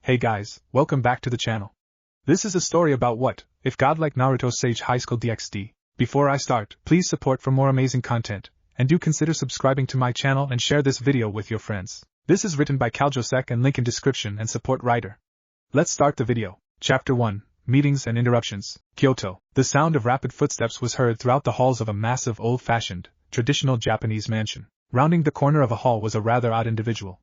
Hey guys, welcome back to the channel. This is a story about what if Godlike Naruto Sage High School DxD. Before I start, please support for more amazing content, and do consider subscribing to my channel and share this video with your friends. This is written by Kaljoseck and link in description and support writer. Let's start the video. Chapter 1. Meetings and Interruptions. Kyoto. The sound of rapid footsteps was heard throughout the halls of a massive old-fashioned, traditional Japanese mansion. Rounding the corner of a hall was a rather odd individual.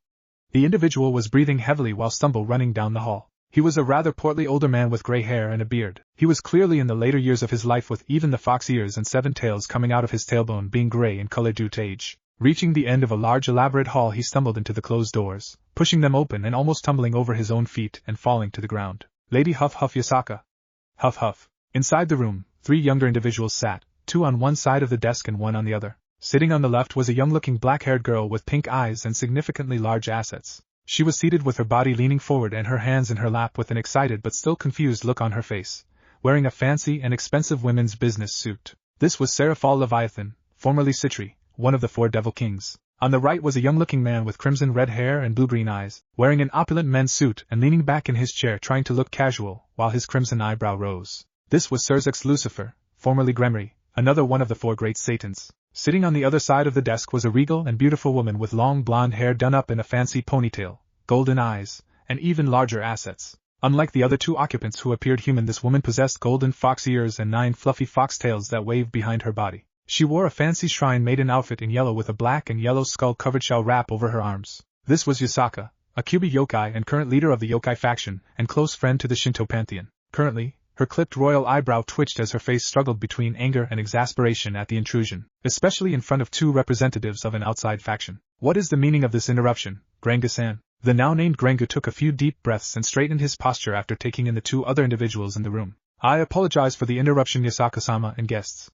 The individual was breathing heavily while running down the hall. He was a rather portly older man with gray hair and a beard. He was clearly in the later years of his life, with even the fox ears and 7 tails coming out of his tailbone being gray in color due to age. Reaching the end of a large elaborate hall, he stumbled into the closed doors, pushing them open and almost tumbling over his own feet and falling to the ground. Lady Huff Huff Yasaka. Huff Huff. Inside the room, 3 younger individuals sat, 2 on one side of the desk and 1 on the other. Sitting on the left was a young-looking black-haired girl with pink eyes and significantly large assets. She was seated with her body leaning forward and her hands in her lap with an excited but still confused look on her face, wearing a fancy and expensive women's business suit. This was Seraphal Leviathan, formerly Citri, one of the 4 Devil Kings. On the right was a young-looking man with crimson red hair and blue-green eyes, wearing an opulent men's suit and leaning back in his chair trying to look casual, while his crimson eyebrow rose. This was Serzex Lucifer, formerly Gremory, another one of the 4 great Satans. Sitting on the other side of the desk was a regal and beautiful woman with long blonde hair done up in a fancy ponytail, golden eyes, and even larger assets. Unlike the other 2 occupants who appeared human, this woman possessed golden fox ears and 9 fluffy fox tails that waved behind her body. She wore a fancy shrine maiden outfit in yellow with a black and yellow skull-covered shell wrap over her arms. This was Yasaka, a Kyuubi yokai and current leader of the yokai faction and close friend to the Shinto pantheon. Currently, her clipped royal eyebrow twitched as her face struggled between anger and exasperation at the intrusion, especially in front of 2 representatives of an outside faction. What is the meaning of this interruption, Grenga-san? The now-named Grenga took a few deep breaths and straightened his posture after taking in the 2 other individuals in the room. I apologize for the interruption, Yasaka-sama and guests,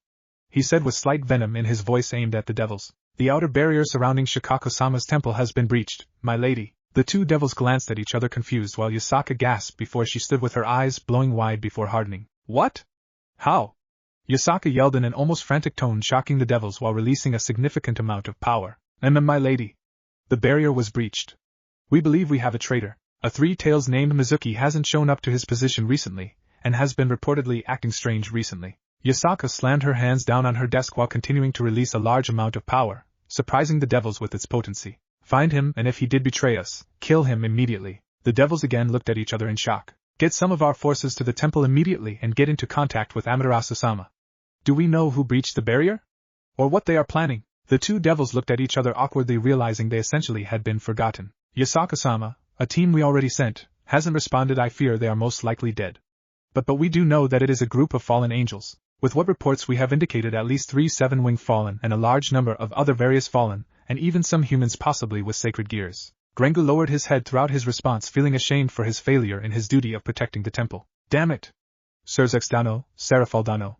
he said with slight venom in his voice aimed at the devils. The outer barrier surrounding Shikaku-sama's temple has been breached, my lady. The 2 devils glanced at each other confused while Yasaka gasped before she stood with her eyes blowing wide before hardening. What? How? Yasaka yelled in an almost frantic tone, shocking the devils while releasing a significant amount of power. My lady. The barrier was breached. We believe we have a traitor. A 3 tails named Mizuki hasn't shown up to his position recently, and has been reportedly acting strange recently. Yasaka slammed her hands down on her desk while continuing to release a large amount of power, surprising the devils with its potency. Find him, and if he did betray us, kill him immediately. The devils again looked at each other in shock. Get some of our forces to the temple immediately and get into contact with Amaterasu-sama. Do we know who breached the barrier? Or what they are planning? The 2 devils looked at each other awkwardly, realizing they essentially had been forgotten. Yasaka-sama, a team we already sent, hasn't responded. I fear they are most likely dead. But we do know that it is a group of fallen angels. With what reports we have indicated at least 3 7-winged fallen and a large number of other various fallen, and even some humans possibly with sacred gears. Grenga lowered his head throughout his response, feeling ashamed for his failure in his duty of protecting the temple. Damn it! Serzex Dano, Seraphal Dano.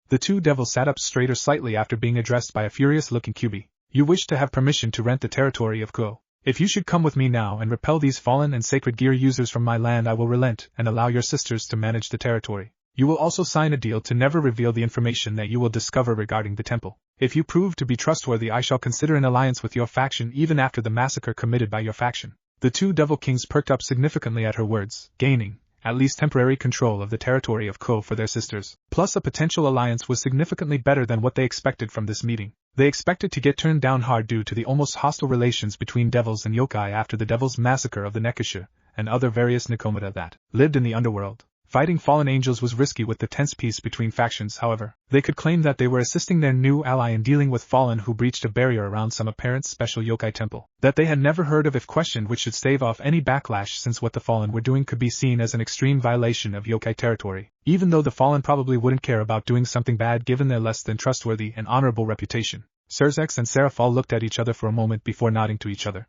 The 2 devils sat up straighter slightly after being addressed by a furious-looking Kyuubi. You wish to have permission to rent the territory of Kuo. If you should come with me now and repel these fallen and sacred gear users from my land, I will relent and allow your sisters to manage the territory. You will also sign a deal to never reveal the information that you will discover regarding the temple. If you prove to be trustworthy, I shall consider an alliance with your faction even after the massacre committed by your faction. The 2 Devil Kings perked up significantly at her words, gaining, at least temporary control of the territory of Ko for their sisters. Plus a potential alliance was significantly better than what they expected from this meeting. They expected to get turned down hard due to the almost hostile relations between devils and yokai after the devils' massacre of the Nekisha and other various Nikomata that lived in the underworld. Fighting fallen angels was risky with the tense peace between factions. However, they could claim that they were assisting their new ally in dealing with fallen who breached a barrier around some apparent special yokai temple that they had never heard of if questioned, which should stave off any backlash, since what the fallen were doing could be seen as an extreme violation of yokai territory, even though the fallen probably wouldn't care about doing something bad given their less than trustworthy and honorable reputation. Serzex and Seraphal looked at each other for a moment before nodding to each other.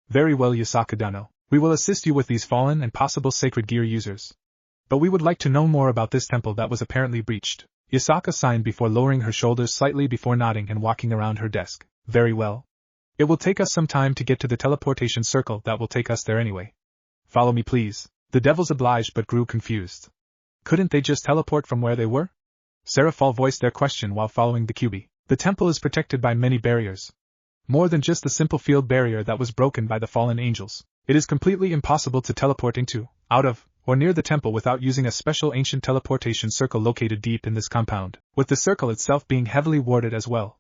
Very well, Yasaka Dano. We will assist you with these fallen and possible sacred gear users. But we would like to know more about this temple that was apparently breached. Yasaka signed before lowering her shoulders slightly before nodding and walking around her desk. Very well. It will take us some time to get to the teleportation circle that will take us there anyway. Follow me please. The devils obliged but grew confused. Couldn't they just teleport from where they were? Seraphal voiced their question while following the Kyuubi. The temple is protected by many barriers. More than just the simple field barrier that was broken by the fallen angels. It is completely impossible to teleport into, out of, or near the temple without using a special ancient teleportation circle located deep in this compound, with the circle itself being heavily warded as well.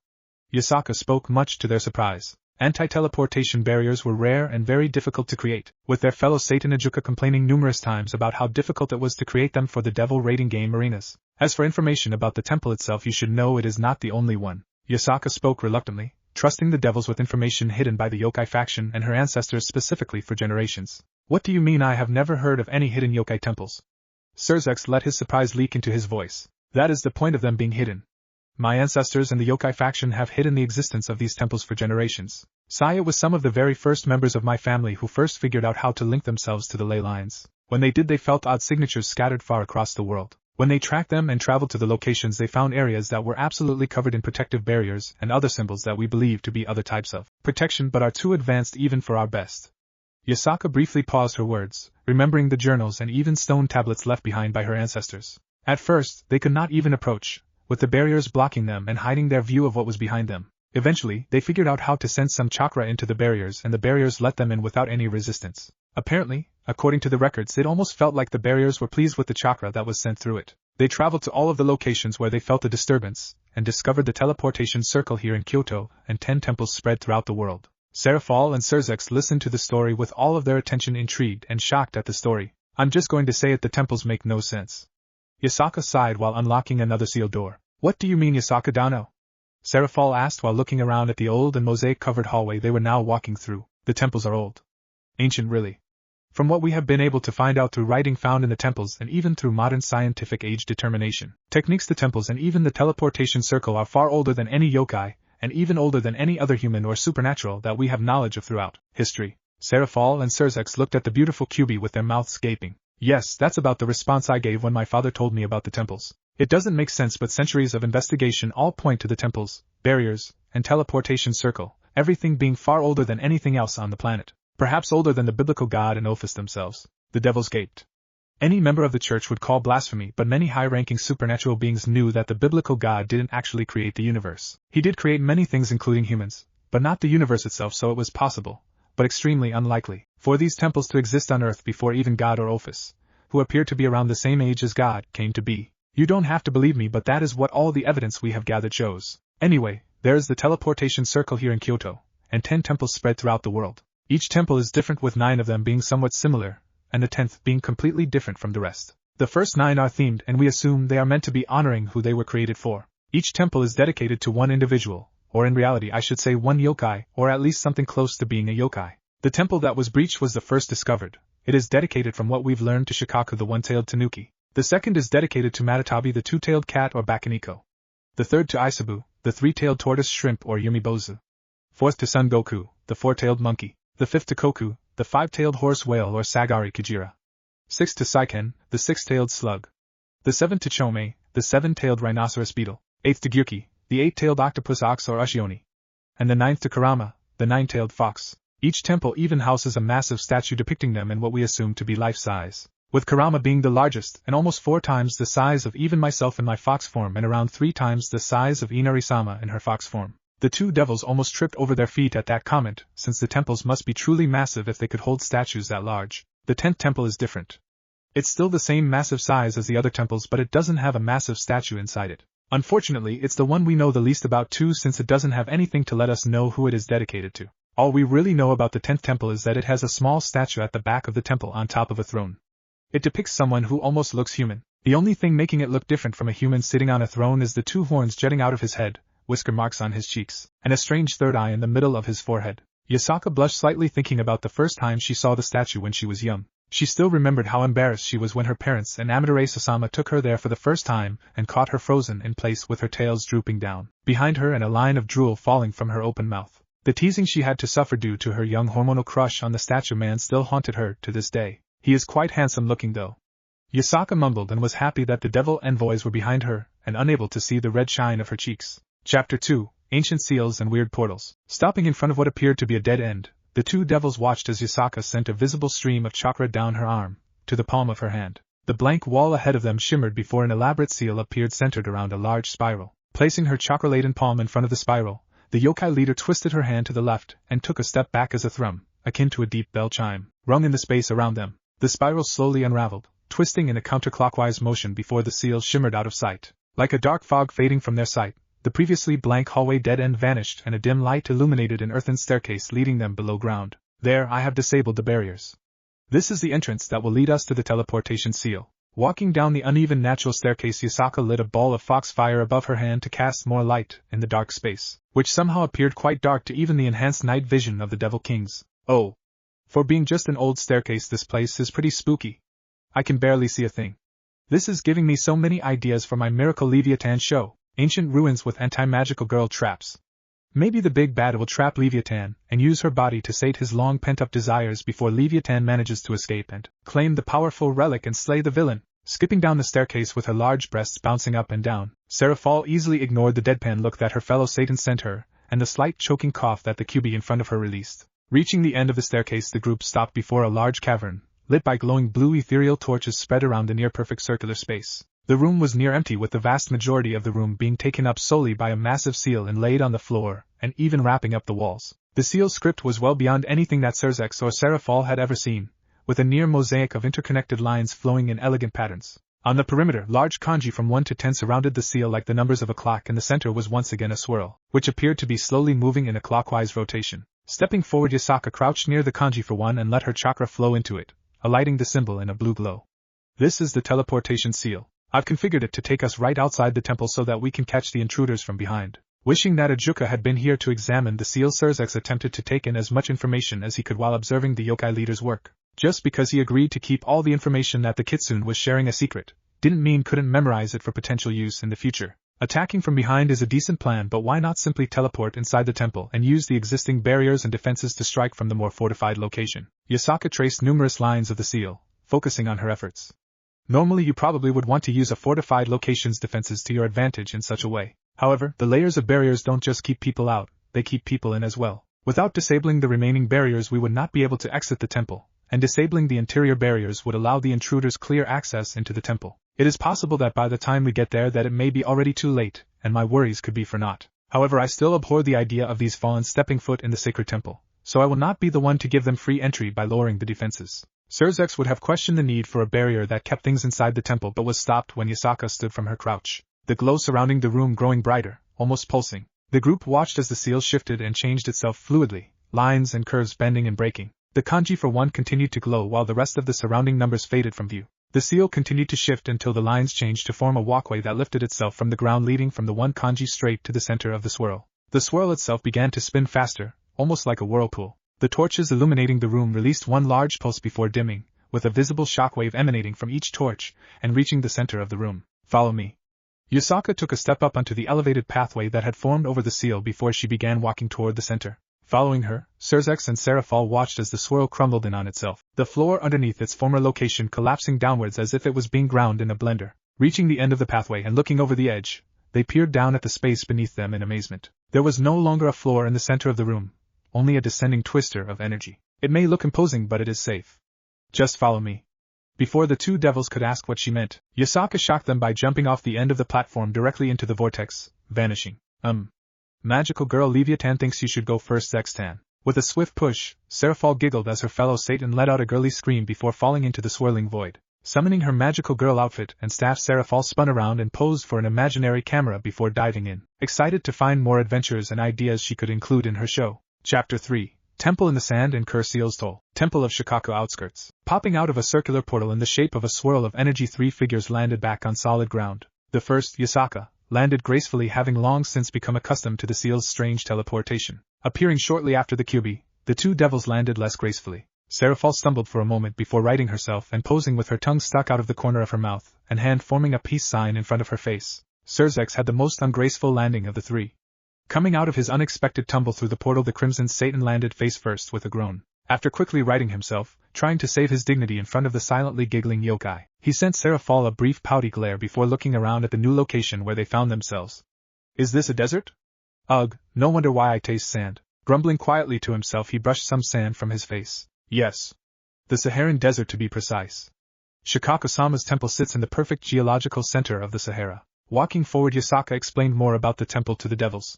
Yasaka spoke, much to their surprise. Anti-teleportation barriers were rare and very difficult to create, with their fellow Satan Ajuka complaining numerous times about how difficult it was to create them for the devil raiding game arenas. As for information about the temple itself, you should know it is not the only one. Yasaka spoke reluctantly, trusting the devils with information hidden by the Yokai faction and her ancestors specifically for generations. What do you mean? I have never heard of any hidden Yokai temples. Surzex let his surprise leak into his voice. That is the point of them being hidden. My ancestors and the Yokai faction have hidden the existence of these temples for generations. Saya was some of the very first members of my family who first figured out how to link themselves to the ley lines. When they did, they felt odd signatures scattered far across the world. When they tracked them and traveled to the locations, they found areas that were absolutely covered in protective barriers and other symbols that we believe to be other types of protection but are too advanced even for our best. Yasaka briefly paused her words, remembering the journals and even stone tablets left behind by her ancestors. At first, they could not even approach, with the barriers blocking them and hiding their view of what was behind them. Eventually, they figured out how to send some chakra into the barriers, and the barriers let them in without any resistance. Apparently, according to the records, it almost felt like the barriers were pleased with the chakra that was sent through it. They traveled to all of the locations where they felt a disturbance, and discovered the teleportation circle here in Kyoto and 10 temples spread throughout the world. Serafal and Surzex listened to the story with all of their attention, intrigued and shocked at the story. I'm just going to say it, the temples make no sense. Yasaka sighed while unlocking another sealed door. What do you mean, Yasaka Dano? Serafal asked while looking around at the old and mosaic-covered hallway they were now walking through. The temples are old. Ancient, really. From what we have been able to find out through writing found in the temples and even through modern scientific age determination techniques, the temples and even the teleportation circle are far older than any yokai, and even older than any other human or supernatural that we have knowledge of throughout history. Serafal and Surzex looked at the beautiful Kyubi with their mouths gaping. Yes, that's about the response I gave when my father told me about the temples. It doesn't make sense, but centuries of investigation all point to the temples, barriers, and teleportation circle, everything being far older than anything else on the planet. Perhaps older than the biblical God and Ophis themselves. The devils gaped. Any member of the church would call blasphemy, but many high-ranking supernatural beings knew that the biblical God didn't actually create the universe. He did create many things including humans, but not the universe itself, so it was possible, but extremely unlikely, for these temples to exist on Earth before even God or Ophis, who appeared to be around the same age as God, came to be. You don't have to believe me, but that is what all the evidence we have gathered shows. Anyway, there is the teleportation circle here in Kyoto, and 10 temples spread throughout the world. Each temple is different, with 9 of them being somewhat similar, and the 10th being completely different from the rest. The first 9 are themed, and we assume they are meant to be honoring who they were created for. Each temple is dedicated to one individual, or in reality I should say one yokai, or at least something close to being a yokai. The temple that was breached was the first discovered. It is dedicated, from what we've learned, to Shikaku, the one-tailed tanuki. The second is dedicated to Matatabi, the two-tailed cat or Bakaniko. The third to Isabu, the three-tailed tortoise shrimp or Yumibozu. Fourth to Son Goku, the four-tailed monkey. The fifth to Koku, the five-tailed horse whale or Sagari Kujira. Sixth to Saiken, the six-tailed slug. The seventh to Chome, the seven-tailed rhinoceros beetle. Eighth to Gyuki, the eight-tailed octopus ox or Ushioni. And the ninth to Karama, the nine-tailed fox. Each temple even houses a massive statue depicting them in what we assume to be life-size, with Karama being the largest and almost 4 times the size of even myself in my fox form and around 3 times the size of Inari-sama in her fox form. The two devils almost tripped over their feet at that comment, since the temples must be truly massive if they could hold statues that large. The 10th temple is different. It's still the same massive size as the other temples, but it doesn't have a massive statue inside it. Unfortunately, it's the one we know the least about too, since it doesn't have anything to let us know who it is dedicated to. All we really know about the 10th temple is that it has a small statue at the back of the temple on top of a throne. It depicts someone who almost looks human. The only thing making it look different from a human sitting on a throne is the 2 horns jutting out of his head, whisker marks on his cheeks, and a strange third eye in the middle of his forehead. Yasaka blushed slightly, thinking about the first time she saw the statue when she was young. She still remembered how embarrassed she was when her parents and Amaterasu-sama took her there for the first time and caught her frozen in place with her tails drooping down behind her and a line of drool falling from her open mouth. The teasing she had to suffer due to her young hormonal crush on the statue man still haunted her to this day. He is quite handsome looking though. Yasaka mumbled and was happy that the devil envoys were behind her and unable to see the red shine of her cheeks. Chapter 2, Ancient Seals and Weird Portals. Stopping in front of what appeared to be a dead end, the two devils watched as Yasaka sent a visible stream of chakra down her arm, to the palm of her hand. The blank wall ahead of them shimmered before an elaborate seal appeared centered around a large spiral. Placing her chakra-laden palm in front of the spiral, the yokai leader twisted her hand to the left and took a step back as a thrum, akin to a deep bell chime, rung in the space around them. The spiral slowly unraveled, twisting in a counterclockwise motion before the seal shimmered out of sight. Like a dark fog fading from their sight, the previously blank hallway dead end vanished and a dim light illuminated an earthen staircase leading them below ground. There, I have disabled the barriers. This is the entrance that will lead us to the teleportation seal. Walking down the uneven natural staircase, Yasaka lit a ball of foxfire above her hand to cast more light in the dark space, which somehow appeared quite dark to even the enhanced night vision of the Devil Kings. Oh! For being just an old staircase, this place is pretty spooky. I can barely see a thing. This is giving me so many ideas for my Miracle Leviathan show, Ancient Ruins with Anti-Magical Girl Traps. Maybe the big bad will trap Leviathan and use her body to sate his long pent-up desires before Leviathan manages to escape and claim the powerful relic and slay the villain. Skipping down the staircase with her large breasts bouncing up and down, Seraphal easily ignored the deadpan look that her fellow Satan sent her, and the slight choking cough that the QB in front of her released. Reaching the end of the staircase, the group stopped before a large cavern, lit by glowing blue ethereal torches spread around the near-perfect circular space. The room was near empty, with the vast majority of the room being taken up solely by a massive seal inlaid on the floor, and even wrapping up the walls. The seal's script was well beyond anything that Surzex or Seraphal had ever seen, with a near mosaic of interconnected lines flowing in elegant patterns. On the perimeter, large kanji from 1 to 10 surrounded the seal like the numbers of a clock, and the center was once again a swirl, which appeared to be slowly moving in a clockwise rotation. Stepping forward, Yasaka crouched near the kanji for 1 and let her chakra flow into it, alighting the symbol in a blue glow. This is the teleportation seal. I've configured it to take us right outside the temple so that we can catch the intruders from behind. Wishing that Ajuka had been here to examine the seal, Surzex attempted to take in as much information as he could while observing the yokai leader's work. Just because he agreed to keep all the information that the kitsune was sharing a secret, didn't mean couldn't memorize it for potential use in the future. Attacking from behind is a decent plan, but why not simply teleport inside the temple and use the existing barriers and defenses to strike from the more fortified location? Yasaka traced numerous lines of the seal, focusing on her efforts. Normally you probably would want to use a fortified location's defenses to your advantage in such a way. However, the layers of barriers don't just keep people out, they keep people in as well. Without disabling the remaining barriers, we would not be able to exit the temple, and disabling the interior barriers would allow the intruders clear access into the temple. It is possible that by the time we get there that it may be already too late, and my worries could be for naught. However, I still abhor the idea of these fawns stepping foot in the sacred temple, so I will not be the one to give them free entry by lowering the defenses. Surzex would have questioned the need for a barrier that kept things inside the temple, but was stopped when Yasaka stood from her crouch, the glow surrounding the room growing brighter, almost pulsing. The group watched as the seal shifted and changed itself fluidly, lines and curves bending and breaking. The kanji for 1 continued to glow while the rest of the surrounding numbers faded from view. The seal continued to shift until the lines changed to form a walkway that lifted itself from the ground, leading from the 1 kanji straight to the center of the swirl. The swirl itself began to spin faster, almost like a whirlpool. The torches illuminating the room released 1 large pulse before dimming, with a visible shockwave emanating from each torch and reaching the center of the room. Follow me. Yasaka took a step up onto the elevated pathway that had formed over the seal before she began walking toward the center. Following her, Surzex and Seraphal watched as the swirl crumbled in on itself, the floor underneath its former location collapsing downwards as if it was being ground in a blender. Reaching the end of the pathway and looking over the edge, they peered down at the space beneath them in amazement. There was no longer a floor in the center of the room, only a descending twister of energy. It may look imposing, but it is safe. Just follow me. Before the 2 devils could ask what she meant, Yasaka shocked them by jumping off the end of the platform directly into the vortex, vanishing. Magical girl Leviathan thinks you should go first, Zextan. With a swift push, Seraphal giggled as her fellow Satan let out a girly scream before falling into the swirling void. Summoning her magical girl outfit and staff, Seraphal spun around and posed for an imaginary camera before diving in, excited to find more adventures and ideas she could include in her show. Chapter 3. Temple in the Sand and Kur Seal's Toll. Temple of Shikaku outskirts. Popping out of a circular portal in the shape of a swirl of energy, 3 figures landed back on solid ground. The first, Yasaka, landed gracefully, having long since become accustomed to the seal's strange teleportation. Appearing shortly after the QB, the 2 devils landed less gracefully. Seraphal stumbled for a moment before righting herself and posing with her tongue stuck out of the corner of her mouth and hand forming a peace sign in front of her face. Surzex had the most ungraceful landing of the 3. Coming out of his unexpected tumble through the portal, the Crimson Satan landed face first with a groan. After quickly righting himself, trying to save his dignity in front of the silently giggling yokai, he sent Seraphal a brief pouty glare before looking around at the new location where they found themselves. Is this a desert? Ugh, no wonder why I taste sand. Grumbling quietly to himself, he brushed some sand from his face. Yes. The Saharan desert, to be precise. Shikaku-sama's temple sits in the perfect geological center of the Sahara. Walking forward, Yasaka explained more about the temple to the devils.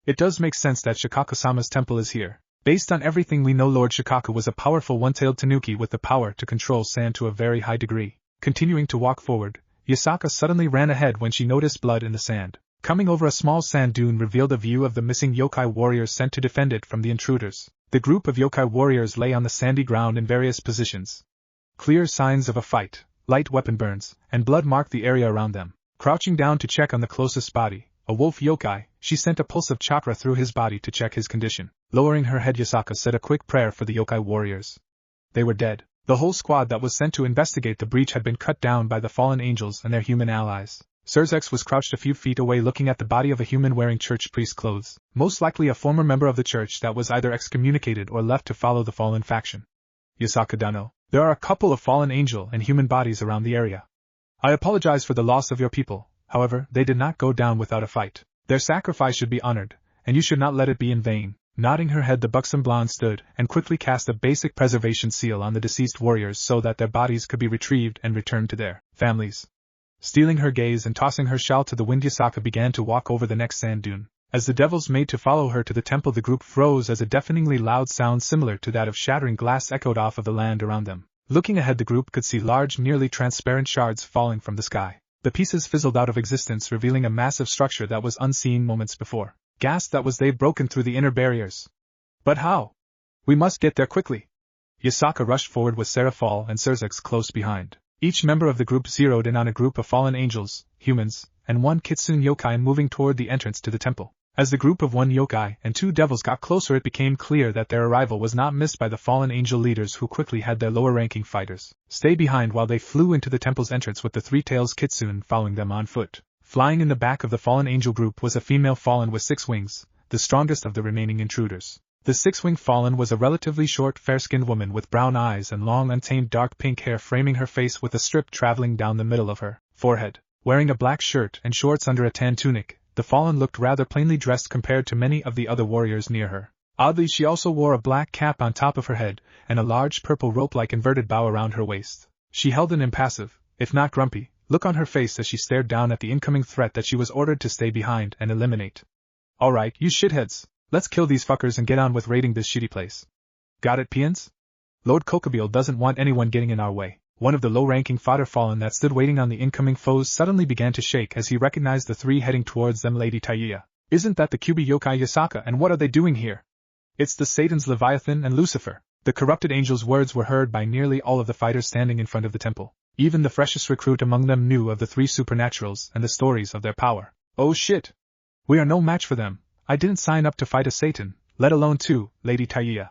It does make sense that Shikaku-sama's temple is here, Based on everything we know, Lord Shikaku was a powerful one-tailed tanuki with the power to control sand to a very high degree. Continuing to walk forward, Yasaka suddenly ran ahead when she noticed blood in the sand. Coming over a small sand dune revealed a view of the missing yokai warriors sent to defend it from the intruders. The group of yokai warriors lay on the sandy ground in various positions. Clear signs of a fight, light weapon burns, and blood marked the area around them. Crouching down to check on the closest body, a wolf yokai, she sent a pulse of chakra through his body to check his condition. Lowering her head, Yasaka said a quick prayer for the yokai warriors. They were dead. The whole squad that was sent to investigate the breach had been cut down by the fallen angels and their human allies. Surzex was crouched a few feet away looking at the body of a human wearing church priest clothes, most likely a former member of the church that was either excommunicated or left to follow the fallen faction. Yasaka Dano, there are a couple of fallen angel and human bodies around the area. I apologize for the loss of your people, however, they did not go down without a fight. Their sacrifice should be honored, and you should not let it be in vain. Nodding her head, the buxom blonde stood and quickly cast a basic preservation seal on the deceased warriors so that their bodies could be retrieved and returned to their families. Stealing her gaze and tossing her shawl to the wind, Yasaka began to walk over the next sand dune. As the devils made to follow her to the temple, the group froze as a deafeningly loud sound similar to that of shattering glass echoed off of the land around them. Looking ahead, the group could see large, nearly transparent shards falling from the sky. The pieces fizzled out of existence, revealing a massive structure that was unseen moments before. Gasp, that was they've broken through the inner barriers. But how? We must get there quickly. Yasaka rushed forward with Seraphal and Surzex close behind. Each member of the group zeroed in on a group of fallen angels, humans, and one kitsune yokai moving toward the entrance to the temple. As the group of one yokai and two devils got closer, it became clear that their arrival was not missed by the fallen angel leaders, who quickly had their lower-ranking fighters stay behind while they flew into the temple's entrance, with the Three Tails kitsune following them on foot. Flying in the back of the fallen angel group was a female fallen with 6 wings, the strongest of the remaining intruders. The 6-winged fallen was a relatively short, fair-skinned woman with brown eyes and long, untamed dark pink hair framing her face, with a strip traveling down the middle of her forehead. Wearing a black shirt and shorts under a tan tunic, the fallen looked rather plainly dressed compared to many of the other warriors near her. Oddly, she also wore a black cap on top of her head, and a large purple rope-like inverted bow around her waist. She held an impassive, if not grumpy, look on her face as she stared down at the incoming threat that she was ordered to stay behind and eliminate. Alright, you shitheads, let's kill these fuckers and get on with raiding this shitty place. Got it, peons? Lord Kokabeel doesn't want anyone getting in our way. One of the low-ranking fodder fallen that stood waiting on the incoming foes suddenly began to shake as he recognized the three heading towards them. Lady Taiya, isn't that the Kyubi yokai Yasaka, and what are they doing here? It's the Satan's Leviathan and Lucifer. The corrupted angel's words were heard by nearly all of the fighters standing in front of the temple. Even the freshest recruit among them knew of the three supernaturals and the stories of their power. Oh shit! We are no match for them. I didn't sign up to fight a Satan, let alone two, Lady Taiya.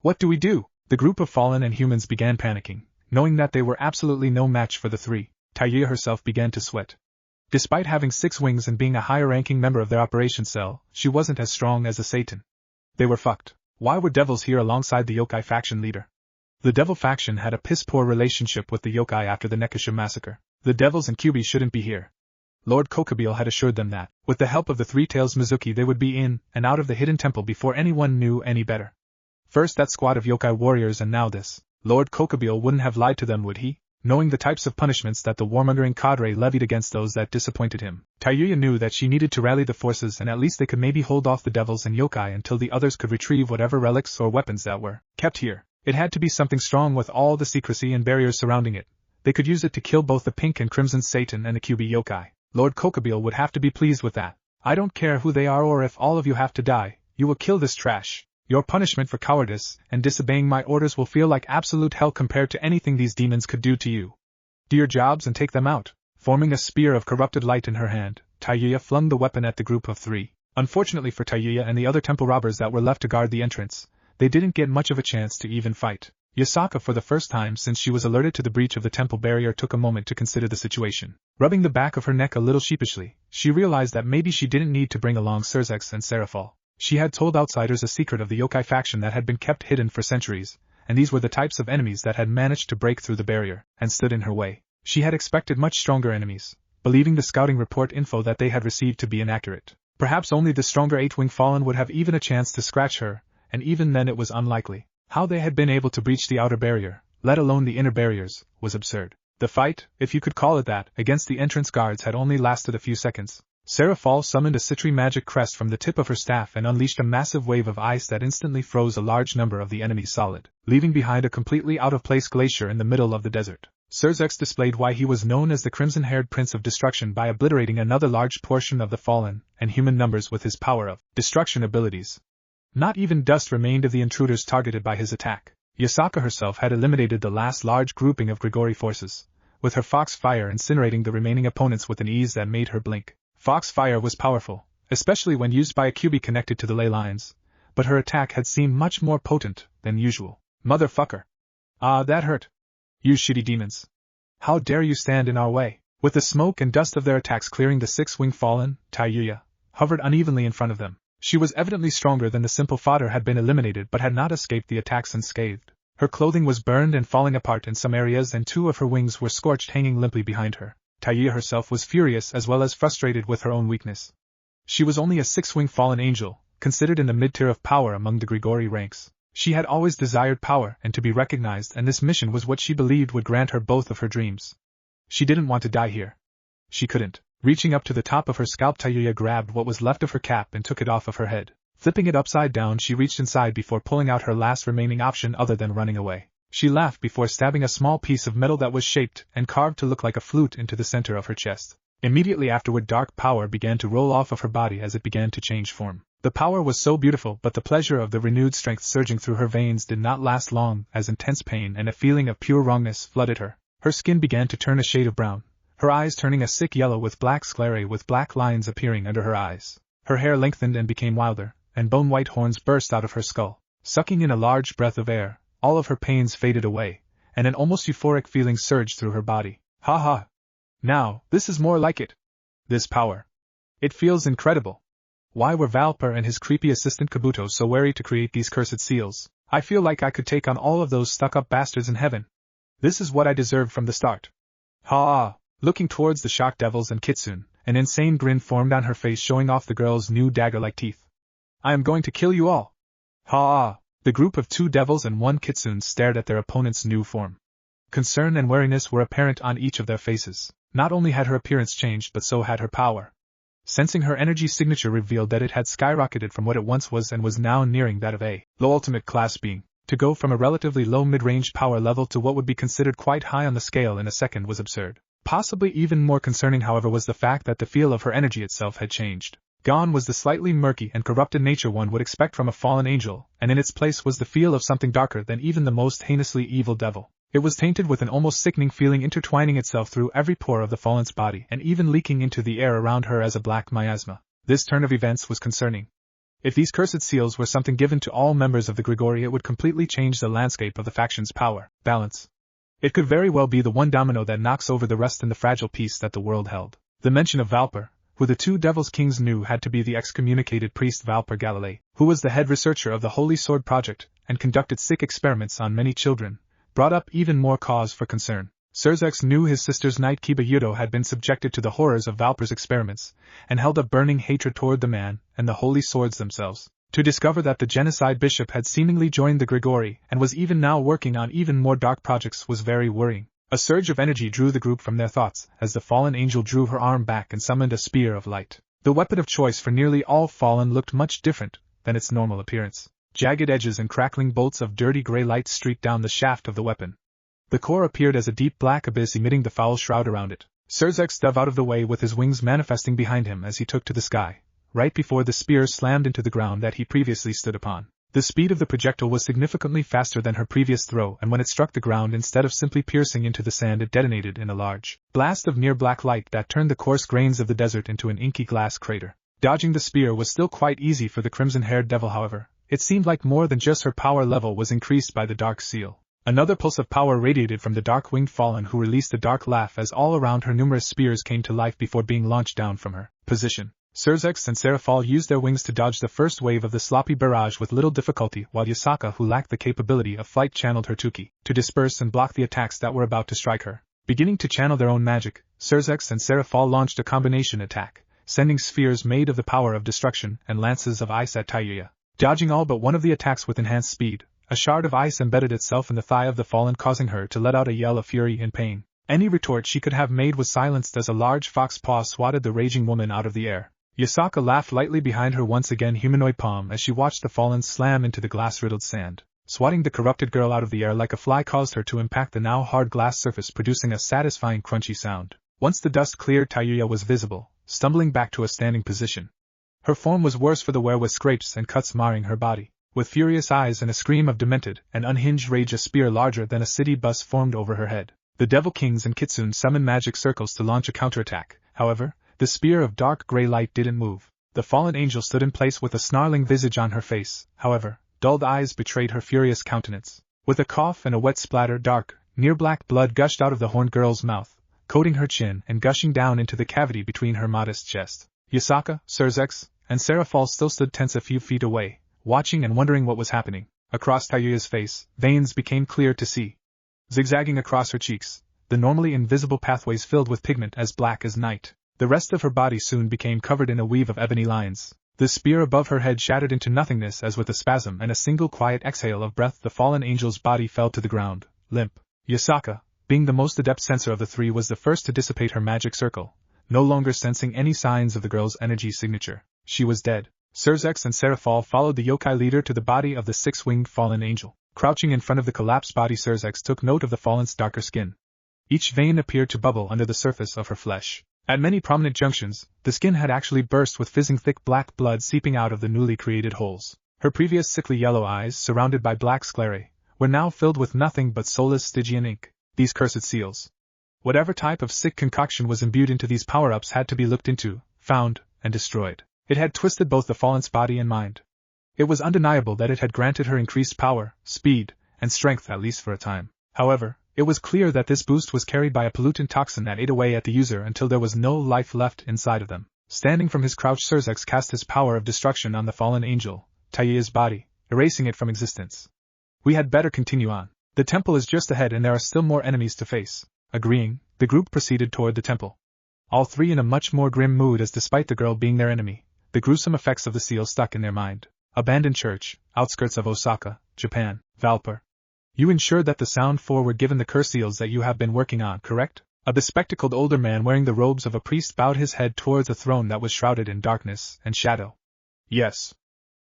What do we do? The group of fallen and humans began panicking. Knowing that they were absolutely no match for the three, Taiya herself began to sweat. Despite having 6 wings and being a higher-ranking member of their operations cell, she wasn't as strong as a Satan. They were fucked. Why were devils here alongside the yokai faction leader? The devil faction had a piss-poor relationship with the yokai after the Nekasha massacre. The devils and Kyubi shouldn't be here. Lord Kokabeel had assured them that, with the help of the Three Tails Mizuki, they would be in and out of the hidden temple before anyone knew any better. First that squad of yokai warriors and now this. Lord Kokabeel wouldn't have lied to them, would he? Knowing the types of punishments that the warmongering cadre levied against those that disappointed him, Taiya knew that she needed to rally the forces, and at least they could maybe hold off the devils and yokai until the others could retrieve whatever relics or weapons that were kept here. It had to be something strong with all the secrecy and barriers surrounding it. They could use it to kill both the pink and crimson Satan and the Kyubi yokai. Lord Kokabeel would have to be pleased with that. I don't care who they are or if all of you have to die, you will kill this trash. Your punishment for cowardice and disobeying my orders will feel like absolute hell compared to anything these demons could do to you. Do your jobs and take them out. Forming a spear of corrupted light in her hand, Taiya flung the weapon at the group of 3. Unfortunately for Taiya and the other temple robbers that were left to guard the entrance, they didn't get much of a chance to even fight. Yasaka, for the first time since she was alerted to the breach of the temple barrier, took a moment to consider the situation. Rubbing the back of her neck a little sheepishly, she realized that maybe she didn't need to bring along Surzex and Seraphal. She had told outsiders a secret of the yokai faction that had been kept hidden for centuries, and these were the types of enemies that had managed to break through the barrier and stood in her way. She had expected much stronger enemies, believing the scouting report info that they had received to be inaccurate. Perhaps only the stronger 8-wing fallen would have even a chance to scratch her, and even then it was unlikely. How they had been able to breach the outer barrier, let alone the inner barriers, was absurd. The fight, if you could call it that, against the entrance guards had only lasted a few seconds. Seraphal summoned a citry magic crest from the tip of her staff and unleashed a massive wave of ice that instantly froze a large number of the enemies solid, leaving behind a completely out-of-place glacier in the middle of the desert. Serzex displayed why he was known as the Crimson-Haired Prince of Destruction by obliterating another large portion of the fallen and human numbers with his power of destruction abilities. Not even dust remained of the intruders targeted by his attack. Yasaka herself had eliminated the last large grouping of Grigori forces, with her Fox Fire incinerating the remaining opponents with an ease that made her blink. Fox Fire was powerful, especially when used by a QB connected to the ley lines, but her attack had seemed much more potent than usual. Motherfucker! Ah, that hurt. You shitty demons. How dare you stand in our way? With the smoke and dust of their attacks clearing the six-wing fallen, Taiyuya hovered unevenly in front of them. She was evidently stronger than the simple fodder had been eliminated but had not escaped the attacks unscathed. Her clothing was burned and falling apart in some areas and two of her wings were scorched hanging limply behind her. Taiyuya herself was furious as well as frustrated with her own weakness. She was only a six-wing fallen angel, considered in the mid-tier of power among the Grigori ranks. She had always desired power and to be recognized, and this mission was what she believed would grant her both of her dreams. She didn't want to die here. She couldn't. Reaching up to the top of her scalp, Taiyuya grabbed what was left of her cap and took it off of her head. Flipping it upside down, she reached inside before pulling out her last remaining option other than running away. She laughed before stabbing a small piece of metal that was shaped and carved to look like a flute into the center of her chest. Immediately afterward, dark power began to roll off of her body as it began to change form. The power was so beautiful, but the pleasure of the renewed strength surging through her veins did not last long, as intense pain and a feeling of pure wrongness flooded her. Her skin began to turn a shade of brown, her eyes turning a sick yellow with black sclerae with black lines appearing under her eyes. Her hair lengthened and became wilder, and bone-white horns burst out of her skull. Sucking in a large breath of air, all of her pains faded away, and an almost euphoric feeling surged through her body. Ha ha! Now, this is more like it. This power. It feels incredible. Why were Valper and his creepy assistant Kabuto so wary to create these cursed seals? I feel like I could take on all of those stuck-up bastards in heaven. This is what I deserved from the start. Ha! Looking towards the shocked devils and Kitsune, an insane grin formed on her face, showing off the girl's new dagger-like teeth. I am going to kill you all. Ha! The group of 2 devils and 1 Kitsune stared at their opponent's new form. Concern and wariness were apparent on each of their faces. Not only had her appearance changed, but so had her power. Sensing her energy signature revealed that it had skyrocketed from what it once was and was now nearing that of a low ultimate class being. To go from a relatively low mid-range power level to what would be considered quite high on the scale in a second was absurd. Possibly even more concerning, however, was the fact that the feel of her energy itself had changed. Gone was the slightly murky and corrupted nature one would expect from a fallen angel, and in its place was the feel of something darker than even the most heinously evil devil. It was tainted with an almost sickening feeling intertwining itself through every pore of the fallen's body and even leaking into the air around her as a black miasma. This turn of events was concerning. If these cursed seals were something given to all members of the Grigori, it would completely change the landscape of the faction's power balance. It could very well be the one domino that knocks over the rest in the fragile peace that the world held. The mention of Valper, who the 2 Devils Kings knew had to be the excommunicated priest Valper Galilei, who was the head researcher of the Holy Sword Project and conducted sick experiments on many children, brought up even more cause for concern. Serzex knew his sister's knight Kiba Yudo had been subjected to the horrors of Valper's experiments, and held a burning hatred toward the man and the holy swords themselves. To discover that the genocide bishop had seemingly joined the Grigori and was even now working on even more dark projects was very worrying. A surge of energy drew the group from their thoughts as the fallen angel drew her arm back and summoned a spear of light. The weapon of choice for nearly all fallen looked much different than its normal appearance. Jagged edges and crackling bolts of dirty gray light streaked down the shaft of the weapon. The core appeared as a deep black abyss emitting the foul shroud around it. Serzex dove out of the way with his wings manifesting behind him as he took to the sky, right before the spear slammed into the ground that he previously stood upon. The speed of the projectile was significantly faster than her previous throw, and when it struck the ground, instead of simply piercing into the sand, it detonated in a large blast of near-black light that turned the coarse grains of the desert into an inky glass crater. Dodging the spear was still quite easy for the crimson-haired devil, however. It seemed like more than just her power level was increased by the dark seal. Another pulse of power radiated from the dark-winged fallen, who released a dark laugh as all around her numerous spears came to life before being launched down from her position. Serzex and Seraphal used their wings to dodge the first wave of the sloppy barrage with little difficulty, while Yasaka, who lacked the capability of flight, channeled her Tuki to disperse and block the attacks that were about to strike her. Beginning to channel their own magic, Serzex and Seraphal launched a combination attack, sending spheres made of the power of destruction and lances of ice at Taiyuya. Dodging all but one of the attacks with enhanced speed, a shard of ice embedded itself in the thigh of the fallen, causing her to let out a yell of fury and pain. Any retort she could have made was silenced as a large fox paw swatted the raging woman out of the air. Yasaka laughed lightly behind her once again humanoid palm as she watched the fallen slam into the glass-riddled sand. Swatting the corrupted girl out of the air like a fly caused her to impact the now hard glass surface, producing a satisfying crunchy sound. Once the dust cleared, Tayuya was visible, stumbling back to a standing position. Her form was worse for the wear, with scrapes and cuts marring her body. With furious eyes and a scream of demented and unhinged rage, a spear larger than a city bus formed over her head. The Devil Kings and Kitsune summoned magic circles to launch a counterattack. However, the spear of dark gray light didn't move. The fallen angel stood in place with a snarling visage on her face. However, dulled eyes betrayed her furious countenance. With a cough and a wet splatter, dark, near-black blood gushed out of the horned girl's mouth, coating her chin and gushing down into the cavity between her modest chest. Yasaka, Surzex, and Seraphal still stood tense a few feet away, watching and wondering what was happening. Across Tayuya's face, veins became clear to see. Zigzagging across her cheeks, the normally invisible pathways filled with pigment as black as night. The rest of her body soon became covered in a weave of ebony lines. The spear above her head shattered into nothingness as with a spasm and a single quiet exhale of breath the fallen angel's body fell to the ground, limp. Yasaka, being the most adept sensor of the three, was the first to dissipate her magic circle, no longer sensing any signs of the girl's energy signature. She was dead. Surzex and Seraphal followed the yokai leader to the body of the six-winged fallen angel. Crouching in front of the collapsed body, Surzex took note of the fallen's darker skin. Each vein appeared to bubble under the surface of her flesh. At many prominent junctions, the skin had actually burst, with fizzing thick black blood seeping out of the newly created holes. Her previous sickly yellow eyes, surrounded by black sclerae, were now filled with nothing but soulless Stygian ink. These cursed seals. Whatever type of sick concoction was imbued into these power-ups had to be looked into, found, and destroyed. It had twisted both the fallen's body and mind. It was undeniable that it had granted her increased power, speed, and strength, at least for a time. However, it was clear that this boost was carried by a pollutant toxin that ate away at the user until there was no life left inside of them. Standing from his crouch, Surzex cast his power of destruction on the fallen angel, Tayuya's body, erasing it from existence. We had better continue on. The temple is just ahead and there are still more enemies to face. Agreeing, the group proceeded toward the temple. All three in a much more grim mood, as despite the girl being their enemy, the gruesome effects of the seal stuck in their mind. Abandoned church, outskirts of Osaka, Japan, Valper. You ensured that the Sound Four were given the curse seals that you have been working on, correct? A bespectacled older man wearing the robes of a priest bowed his head towards a throne that was shrouded in darkness and shadow. Yes.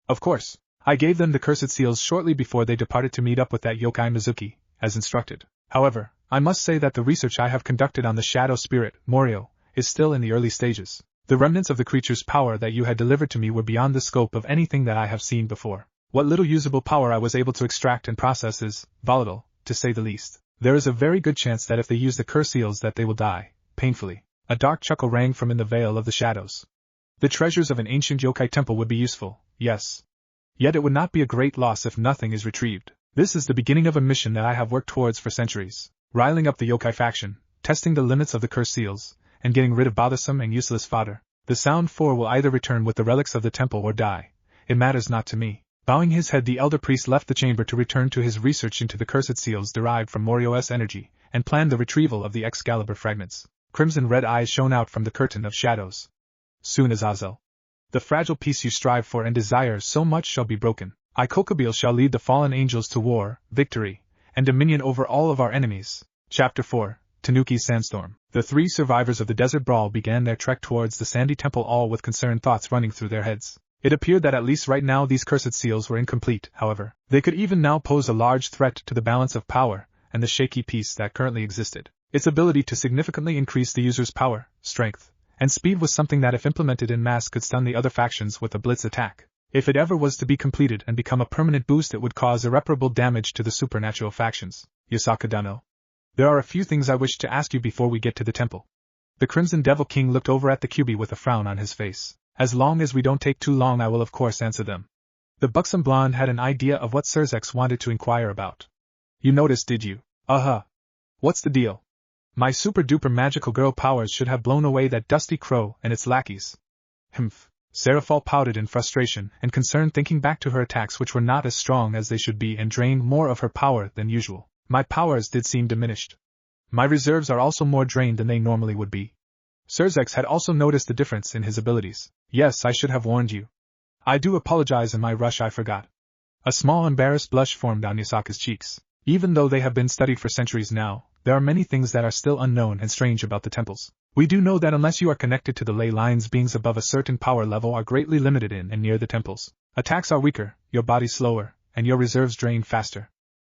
Of course. I gave them the cursed seals shortly before they departed to meet up with that yokai Mizuki, as instructed. However, I must say that the research I have conducted on the shadow spirit, Morio, is still in the early stages. The remnants of the creature's power that you had delivered to me were beyond the scope of anything that I have seen before. What little usable power I was able to extract and process is volatile, to say the least. There is a very good chance that if they use the curse seals that they will die, painfully. A dark chuckle rang from in the veil of the shadows. The treasures of an ancient yokai temple would be useful, yes. Yet it would not be a great loss if nothing is retrieved. This is the beginning of a mission that I have worked towards for centuries. Riling up the yokai faction, testing the limits of the curse seals, and getting rid of bothersome and useless fodder. The Sound Four will either return with the relics of the temple or die. It matters not to me. Bowing his head, the elder priest left the chamber to return to his research into the cursed seals derived from Morio's energy, and planned the retrieval of the Excalibur fragments. Crimson-red eyes shone out from the curtain of shadows. Soon, Azazel. The fragile peace you strive for and desire so much shall be broken. I, Kokabil, shall lead the fallen angels to war, victory, and dominion over all of our enemies. Chapter 4. Tanuki's Sandstorm. The three survivors of the desert brawl began their trek towards the sandy temple, all with concerned thoughts running through their heads. It appeared that at least right now these cursed seals were incomplete. However, they could even now pose a large threat to the balance of power and the shaky peace that currently existed. Its ability to significantly increase the user's power, strength, and speed was something that, if implemented in mass, could stun the other factions with a blitz attack. If it ever was to be completed and become a permanent boost, it would cause irreparable damage to the supernatural factions. Yasaka Dano. There are a few things I wish to ask you before we get to the temple. The Crimson Devil King looked over at the Kyubi with a frown on his face. As long as we don't take too long, I will of course answer them. The buxom blonde had an idea of what Surzex wanted to inquire about. You noticed, did you? What's the deal? My super-duper magical girl powers should have blown away that dusty crow and its lackeys. Humph. Seraphal pouted in frustration and concern, thinking back to her attacks, which were not as strong as they should be and drained more of her power than usual. My powers did seem diminished. My reserves are also more drained than they normally would be. Surzex had also noticed the difference in his abilities. Yes, I should have warned you. I do apologize, in my rush I forgot. A small embarrassed blush formed on Yasaka's cheeks. Even though they have been studied for centuries now, there are many things that are still unknown and strange about the temples. We do know that unless you are connected to the ley lines, beings above a certain power level are greatly limited in and near the temples. Attacks are weaker, your body slower, and your reserves drain faster.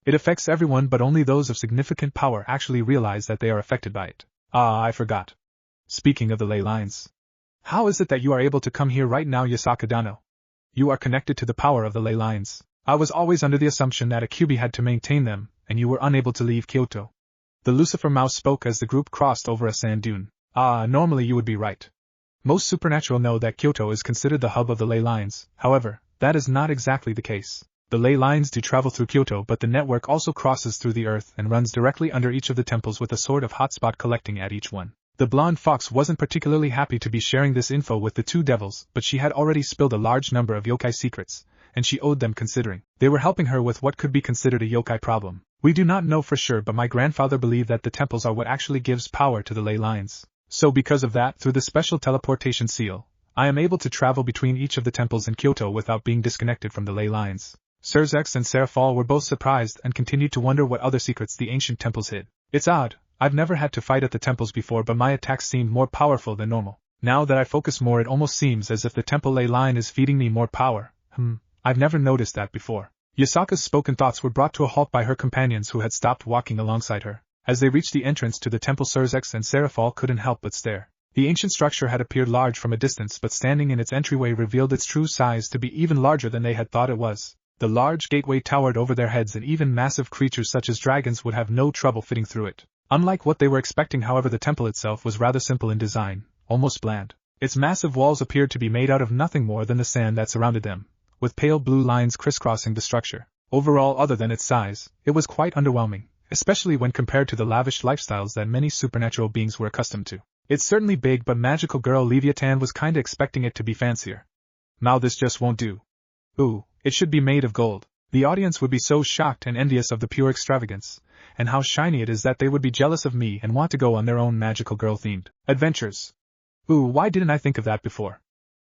It affects everyone, but only those of significant power actually realize that they are affected by it. Ah, I forgot. Speaking of the ley lines. How is it that you are able to come here right now, Yasaka-dano? You are connected to the power of the ley lines. I was always under the assumption that a Kyuubi had to maintain them, and you were unable to leave Kyoto. The Lucifer Mouse spoke as the group crossed over a sand dune. Ah, normally you would be right. Most supernatural know that Kyoto is considered the hub of the ley lines, however, that is not exactly the case. The ley lines do travel through Kyoto, but the network also crosses through the earth and runs directly under each of the temples with a sort of hotspot collecting at each one. The blonde fox wasn't particularly happy to be sharing this info with the two devils, but she had already spilled a large number of yokai secrets, and she owed them considering they were helping her with what could be considered a yokai problem. We do not know for sure, but my grandfather believed that the temples are what actually gives power to the ley lines. So because of that, through the special teleportation seal, I am able to travel between each of the temples in Kyoto without being disconnected from the ley lines. Surzex and Serafal were both surprised and continued to wonder what other secrets the ancient temples hid. It's odd, I've never had to fight at the temples before, but my attacks seemed more powerful than normal. Now that I focus more, it almost seems as if the temple ley line is feeding me more power. I've never noticed that before. Yasaka's spoken thoughts were brought to a halt by her companions who had stopped walking alongside her. As they reached the entrance to the temple, Surzex and Serafal couldn't help but stare. The ancient structure had appeared large from a distance, but standing in its entryway revealed its true size to be even larger than they had thought it was. The large gateway towered over their heads, and even massive creatures such as dragons would have no trouble fitting through it. Unlike what they were expecting, however, the temple itself was rather simple in design, almost bland. Its massive walls appeared to be made out of nothing more than the sand that surrounded them, with pale blue lines crisscrossing the structure. Overall, other than its size, it was quite underwhelming, especially when compared to the lavish lifestyles that many supernatural beings were accustomed to. It's certainly big, but magical girl Leviathan was kinda expecting it to be fancier. Now this just won't do. Ooh, it should be made of gold. The audience would be so shocked and envious of the pure extravagance, and how shiny it is, that they would be jealous of me and want to go on their own magical girl-themed adventures. Ooh, why didn't I think of that before?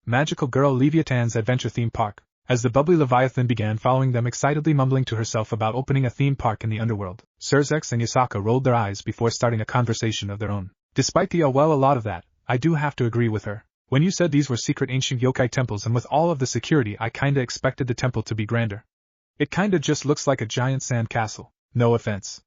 Magical Girl Leviathan's Adventure Theme Park. As the bubbly Leviathan began following them, excitedly mumbling to herself about opening a theme park in the underworld, Surzex and Yasaka rolled their eyes before starting a conversation of their own. Despite the a lot of that, I do have to agree with her. When you said these were secret ancient yokai temples, and with all of the security, I kinda expected the temple to be grander. It kinda just looks like a giant sand castle. No offense.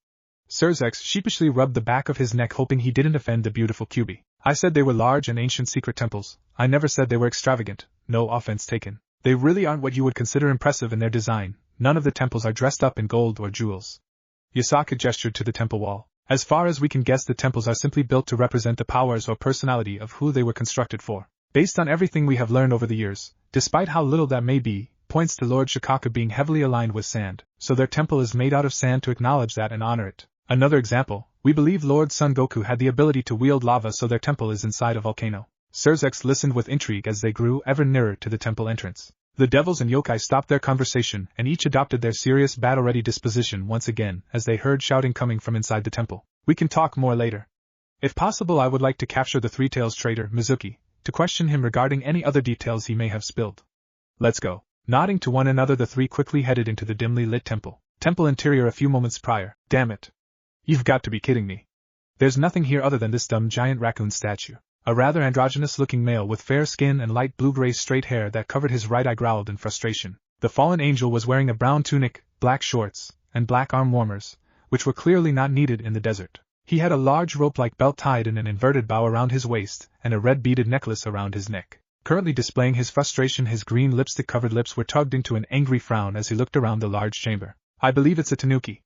Surzex sheepishly rubbed the back of his neck, hoping he didn't offend the beautiful Kyuubi. I said they were large and ancient secret temples. I never said they were extravagant. No offense taken. They really aren't what you would consider impressive in their design. None of the temples are dressed up in gold or jewels. Yasaka gestured to the temple wall. As far as we can guess, the temples are simply built to represent the powers or personality of who they were constructed for. Based on everything we have learned over the years, despite how little that may be, points to Lord Shikaku being heavily aligned with sand, so their temple is made out of sand to acknowledge that and honor it. Another example, we believe Lord Son Goku had the ability to wield lava, so their temple is inside a volcano. Surzex listened with intrigue as they grew ever nearer to the temple entrance. The devils and yokai stopped their conversation and each adopted their serious battle-ready disposition once again as they heard shouting coming from inside the temple. We can talk more later. If possible, I would like to capture the Three Tails trader, Mizuki, to question him regarding any other details he may have spilled. Let's go. Nodding to one another, the three quickly headed into the dimly lit temple interior a few moments prior. Damn it. You've got to be kidding me. There's nothing here other than this dumb giant raccoon statue. A rather androgynous-looking male with fair skin and light blue-gray straight hair that covered his right eye growled in frustration. The fallen angel was wearing a brown tunic, black shorts, and black arm warmers, which were clearly not needed in the desert. He had a large rope-like belt tied in an inverted bow around his waist and a red beaded necklace around his neck. Currently displaying his frustration, his green lipstick-covered lips were tugged into an angry frown as he looked around the large chamber. I believe it's a tanuki.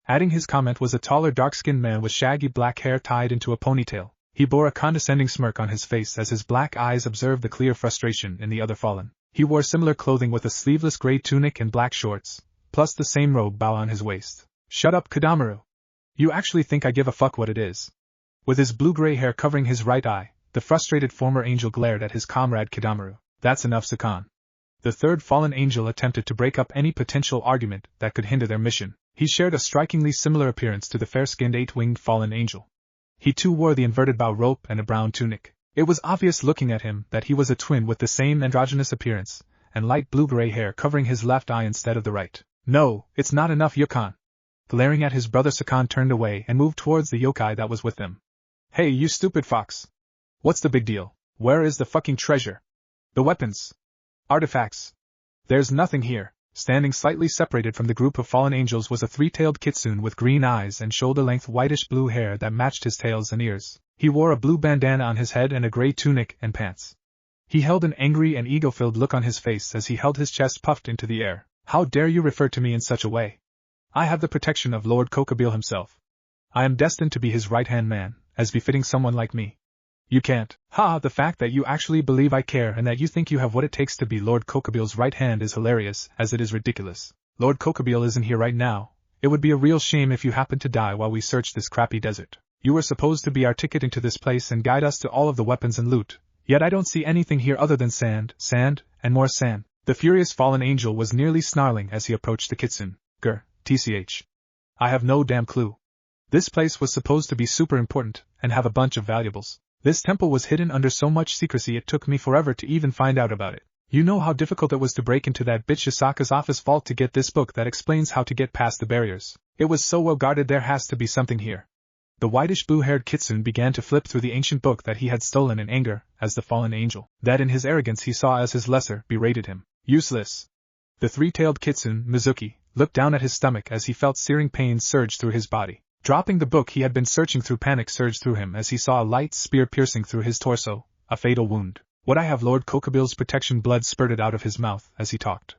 Adding his comment was a taller, dark-skinned man with shaggy black hair tied into a ponytail. He bore a condescending smirk on his face as his black eyes observed the clear frustration in the other fallen. He wore similar clothing with a sleeveless gray tunic and black shorts, plus the same robe bow on his waist. Shut up, Kodamaru. You actually think I give a fuck what it is? With his blue-gray hair covering his right eye, the frustrated former angel glared at his comrade Kodamaru. That's enough, Sakan. The third fallen angel attempted to break up any potential argument that could hinder their mission. He shared a strikingly similar appearance to the fair-skinned eight-winged fallen angel. He too wore the inverted bow rope and a brown tunic. It was obvious looking at him that he was a twin with the same androgynous appearance, and light blue-gray hair covering his left eye instead of the right. No, it's not enough, Yukon. Glaring at his brother, Sakan turned away and moved towards the yokai that was with them. Hey, you stupid fox! What's the big deal? Where is the fucking treasure? The weapons? Artifacts? There's nothing here. Standing slightly separated from the group of fallen angels was a three-tailed kitsune with green eyes and shoulder-length whitish-blue hair that matched his tails and ears. He wore a blue bandana on his head and a gray tunic and pants. He held an angry and ego-filled look on his face as he held his chest puffed into the air. How dare you refer to me in such a way? I have the protection of Lord Kokabeel himself. I am destined to be his right-hand man, as befitting someone like me. You can't. The fact that you actually believe I care and that you think you have what it takes to be Lord Kokabeel's right hand is hilarious, as it is ridiculous. Lord Kokabeel isn't here right now. It would be a real shame if you happened to die while we search this crappy desert. You were supposed to be our ticket into this place and guide us to all of the weapons and loot. Yet I don't see anything here other than sand, and more sand. The furious fallen angel was nearly snarling as he approached the kitsune. TCH. I have no damn clue. This place was supposed to be super important, and have a bunch of valuables. This temple was hidden under so much secrecy it took me forever to even find out about it. You know how difficult it was to break into that bitch Yasaka's office vault to get this book that explains how to get past the barriers. It was so well guarded, there has to be something here. The whitish blue-haired kitsune began to flip through the ancient book that he had stolen in anger, as the fallen angel, that in his arrogance he saw as his lesser, berated him. Useless. The three-tailed kitsune, Mizuki, looked down at his stomach as he felt searing pain surge through his body. Dropping the book he had been searching through, panic surged through him as he saw a light spear piercing through his torso, a fatal wound. Would I have Lord Kokabeel's protection? Blood spurted out of his mouth as he talked.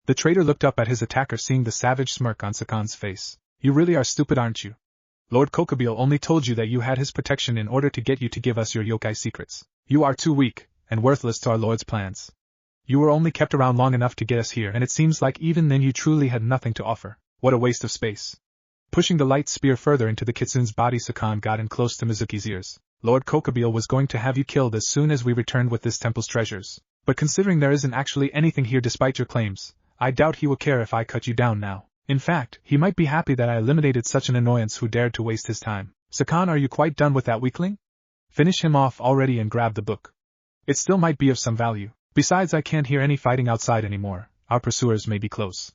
The traitor looked up at his attacker, seeing the savage smirk on Sakan's face. You really are stupid, aren't you? Lord Kokabeel only told you that you had his protection in order to get you to give us your yokai secrets. You are too weak, and worthless to our Lord's plans. You were only kept around long enough to get us here, and it seems like even then you truly had nothing to offer. What a waste of space. Pushing the light spear further into the kitsune's body, Sakan got in close to Mizuki's ears. Lord Kokabeel was going to have you killed as soon as we returned with this temple's treasures. But considering there isn't actually anything here despite your claims, I doubt he will care if I cut you down now. In fact, he might be happy that I eliminated such an annoyance who dared to waste his time. Sakan, are you quite done with that weakling? Finish him off already and grab the book. It still might be of some value. Besides, I can't hear any fighting outside anymore. Our pursuers may be close.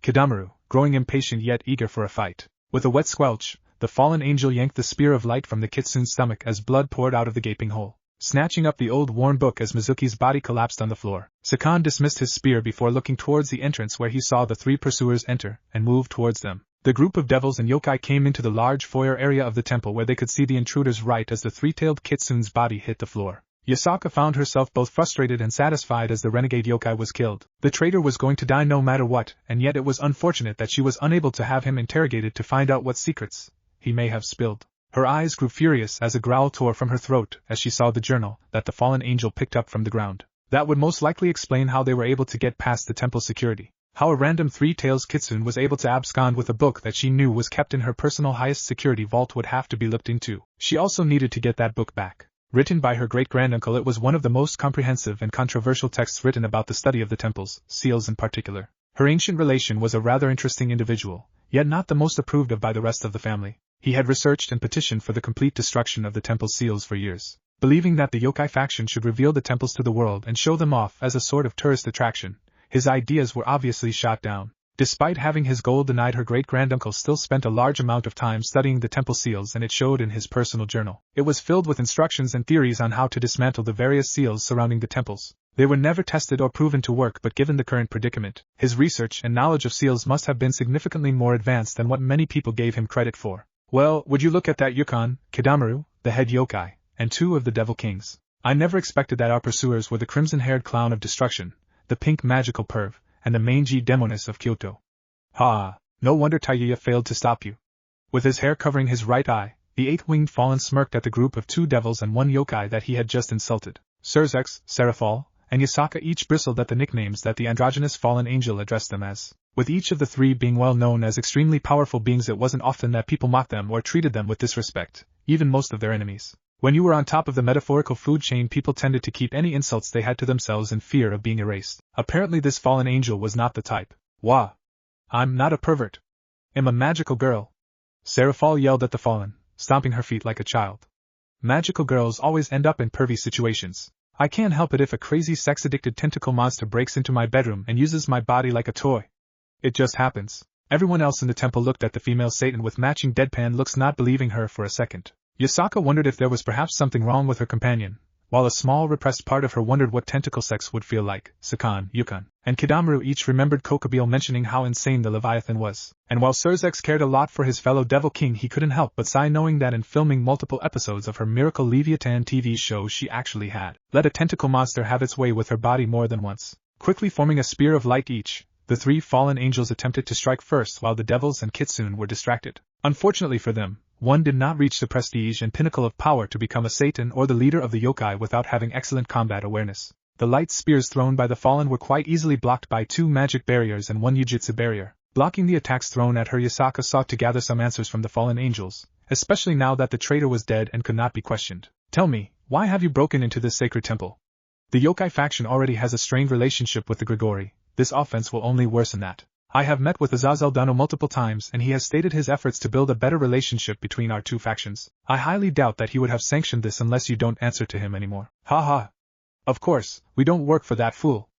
Kidamaru, growing impatient yet eager for a fight. With a wet squelch, the fallen angel yanked the spear of light from the kitsune's stomach as blood poured out of the gaping hole. Snatching up the old worn book as Mizuki's body collapsed on the floor, Sakan dismissed his spear before looking towards the entrance where he saw the three pursuers enter, and moved towards them. The group of devils and yokai came into the large foyer area of the temple where they could see the intruders right as the three-tailed kitsune's body hit the floor. Yasaka found herself both frustrated and satisfied as the renegade yokai was killed. The traitor was going to die no matter what, and yet it was unfortunate that she was unable to have him interrogated to find out what secrets he may have spilled. Her eyes grew furious as a growl tore from her throat as she saw the journal that the fallen angel picked up from the ground. That would most likely explain how they were able to get past the temple security. How a random three-tails kitsune was able to abscond with a book that she knew was kept in her personal highest security vault would have to be looked into. She also needed to get that book back. Written by her great-granduncle, it was one of the most comprehensive and controversial texts written about the study of the temples, seals in particular. Her ancient relation was a rather interesting individual, yet not the most approved of by the rest of the family. He had researched and petitioned for the complete destruction of the temple's seals for years, believing that the yokai faction should reveal the temples to the world and show them off as a sort of tourist attraction. His ideas were obviously shot down. Despite having his goal denied, her great-granduncle still spent a large amount of time studying the temple seals, and it showed in his personal journal. It was filled with instructions and theories on how to dismantle the various seals surrounding the temples. They were never tested or proven to work, but given the current predicament, his research and knowledge of seals must have been significantly more advanced than what many people gave him credit for. Well, would you look at that Yukon, Kidamaru, the head yokai, and two of the devil kings. I never expected that our pursuers were the crimson-haired clown of destruction, the pink magical perv, and the mangy demoness of Kyoto. No wonder Taiyuya failed to stop you. With his hair covering his right eye, the eight-winged fallen smirked at the group of two devils and one yokai that he had just insulted. Surzex, Serafal, and Yasaka each bristled at the nicknames that the androgynous fallen angel addressed them as. With each of the three being well known as extremely powerful beings, it wasn't often that people mocked them or treated them with disrespect, even most of their enemies. When you were on top of the metaphorical food chain, people tended to keep any insults they had to themselves in fear of being erased. Apparently this fallen angel was not the type. Wah! I'm not a pervert. I'm a magical girl. Serafal yelled at the fallen, stomping her feet like a child. Magical girls always end up in pervy situations. I can't help it if a crazy sex-addicted tentacle monster breaks into my bedroom and uses my body like a toy. It just happens. Everyone else in the temple looked at the female Satan with matching deadpan looks, not believing her for a second. Yasaka wondered if there was perhaps something wrong with her companion, while a small repressed part of her wondered what tentacle sex would feel like. Sakan, Yukon, and Kidamaru each remembered Kokobile mentioning how insane the Leviathan was, and while Surzex cared a lot for his fellow Devil King, he couldn't help but sigh knowing that in filming multiple episodes of her Miracle Leviathan TV show she actually had let a tentacle monster have its way with her body more than once. Quickly forming a spear of light each, the three fallen angels attempted to strike first while the devils and Kitsune were distracted. Unfortunately for them, one did not reach the prestige and pinnacle of power to become a Satan or the leader of the yokai without having excellent combat awareness. The light spears thrown by the fallen were quite easily blocked by 2 magic barriers and 1 Yujutsu barrier. Blocking the attacks thrown at her, Yasaka sought to gather some answers from the fallen angels, especially now that the traitor was dead and could not be questioned. Tell me, why have you broken into this sacred temple? The yokai faction already has a strained relationship with the Grigori. This offense will only worsen that. I have met with Azazel Dano multiple times and he has stated his efforts to build a better relationship between our two factions. I highly doubt that he would have sanctioned this unless you don't answer to him anymore. Ha. Of course, we don't work for that fool.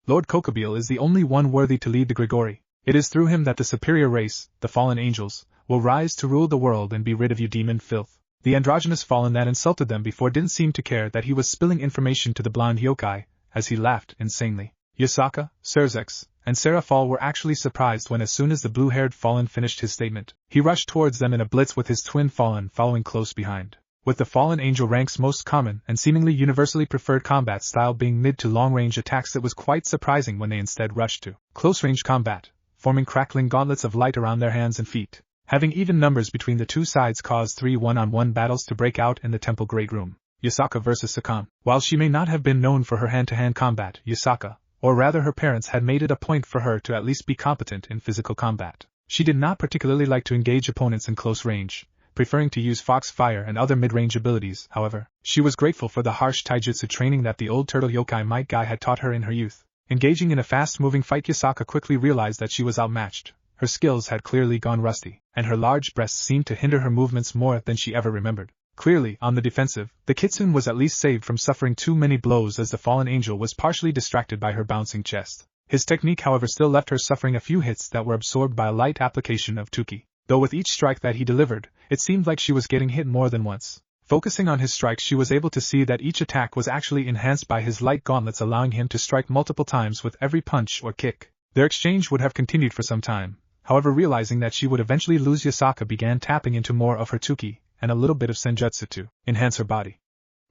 Lord Kokobile is the only one worthy to lead the Grigori. It is through him that the superior race, the fallen angels, will rise to rule the world and be rid of you demon filth. The androgynous fallen that insulted them before didn't seem to care that he was spilling information to the blonde yokai, as he laughed insanely. Yasaka, Surzex, and Seraphal were actually surprised when as soon as the blue-haired fallen finished his statement, he rushed towards them in a blitz with his twin fallen following close behind. With the fallen angel rank's most common and seemingly universally preferred combat style being mid to long-range attacks, it was quite surprising when they instead rushed to close-range combat, forming crackling gauntlets of light around their hands and feet. Having even numbers between the two sides caused 3 one-on-one battles to break out in the temple great room. Yasaka versus Sakan. While she may not have been known for her hand-to-hand combat, Yasaka, or rather her parents, had made it a point for her to at least be competent in physical combat. She did not particularly like to engage opponents in close range, preferring to use fox fire and other mid-range abilities. However, she was grateful for the harsh taijutsu training that the old turtle yokai Might Guy had taught her in her youth. Engaging in a fast-moving fight, Yasaka quickly realized that she was outmatched. Her skills had clearly gone rusty, and her large breasts seemed to hinder her movements more than she ever remembered. Clearly, on the defensive, the Kitsune was at least saved from suffering too many blows as the fallen angel was partially distracted by her bouncing chest. His technique, however, still left her suffering a few hits that were absorbed by a light application of Tuki. Though with each strike that he delivered, it seemed like she was getting hit more than once. Focusing on his strikes, she was able to see that each attack was actually enhanced by his light gauntlets, allowing him to strike multiple times with every punch or kick. Their exchange would have continued for some time. However, realizing that she would eventually lose, Yasaka began tapping into more of her Tuki and a little bit of senjutsu to enhance her body.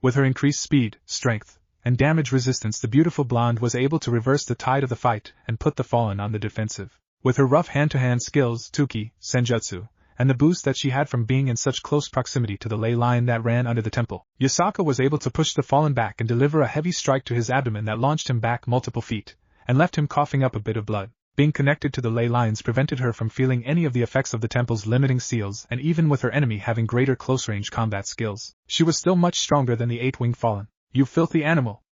With her increased speed, strength, and damage resistance, the beautiful blonde was able to reverse the tide of the fight and put the fallen on the defensive. With her rough hand-to-hand skills, Tuki, senjutsu, and the boost that she had from being in such close proximity to the ley line that ran under the temple, Yasaka was able to push the fallen back and deliver a heavy strike to his abdomen that launched him back multiple feet, and left him coughing up a bit of blood. Being connected to the ley lines prevented her from feeling any of the effects of the temple's limiting seals, and even with her enemy having greater close-range combat skills, she was still much stronger than the 8-winged fallen. You filthy animal!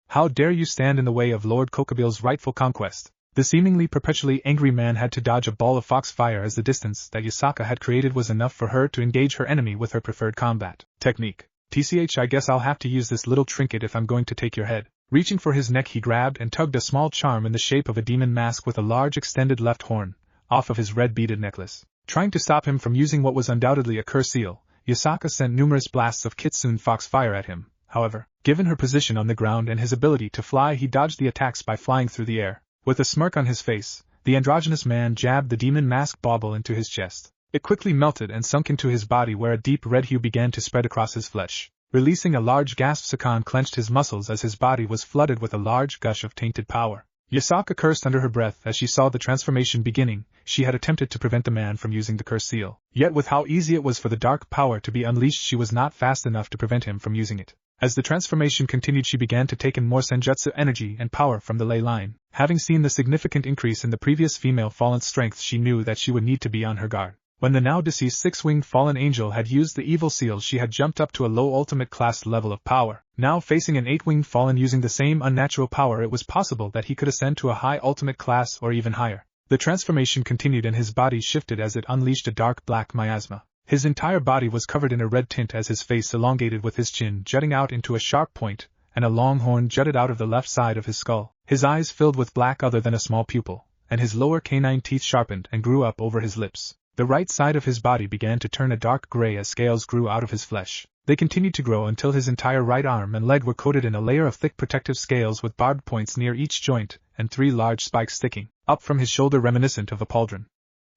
How dare you stand in the way of Lord Kokobile's rightful conquest? The seemingly perpetually angry man had to dodge a ball of fox fire, as the distance that Yasaka had created was enough for her to engage her enemy with her preferred combat technique. TCH, I guess I'll have to use this little trinket if I'm going to take your head. Reaching for his neck, he grabbed and tugged a small charm in the shape of a demon mask with a large extended left horn off of his red beaded necklace. Trying to stop him from using what was undoubtedly a curse seal, Yasaka sent numerous blasts of Kitsune fox fire at him. However, given her position on the ground and his ability to fly, he dodged the attacks by flying through the air. With a smirk on his face, the androgynous man jabbed the demon mask bauble into his chest. It quickly melted and sunk into his body, where a deep red hue began to spread across his flesh. Releasing a large gasp, Sakan clenched his muscles as his body was flooded with a large gush of tainted power. Yasaka cursed under her breath as she saw the transformation beginning. She had attempted to prevent the man from using the curse seal. Yet with how easy it was for the dark power to be unleashed, she was not fast enough to prevent him from using it. As the transformation continued, she began to take in more senjutsu energy and power from the ley line. Having seen the significant increase in the previous female fallen's strength, she knew that she would need to be on her guard. When the now deceased 6-winged fallen angel had used the evil seal, she had jumped up to a low ultimate class level of power. Now facing an 8-winged fallen using the same unnatural power, it was possible that he could ascend to a high ultimate class or even higher. The transformation continued and his body shifted as it unleashed a dark black miasma. His entire body was covered in a red tint as his face elongated, with his chin jutting out into a sharp point, and a long horn jutted out of the left side of his skull. His eyes filled with black other than a small pupil, and his lower canine teeth sharpened and grew up over his lips. The right side of his body began to turn a dark gray as scales grew out of his flesh. They continued to grow until his entire right arm and leg were coated in a layer of thick protective scales with barbed points near each joint and 3 large spikes sticking up from his shoulder reminiscent of a pauldron.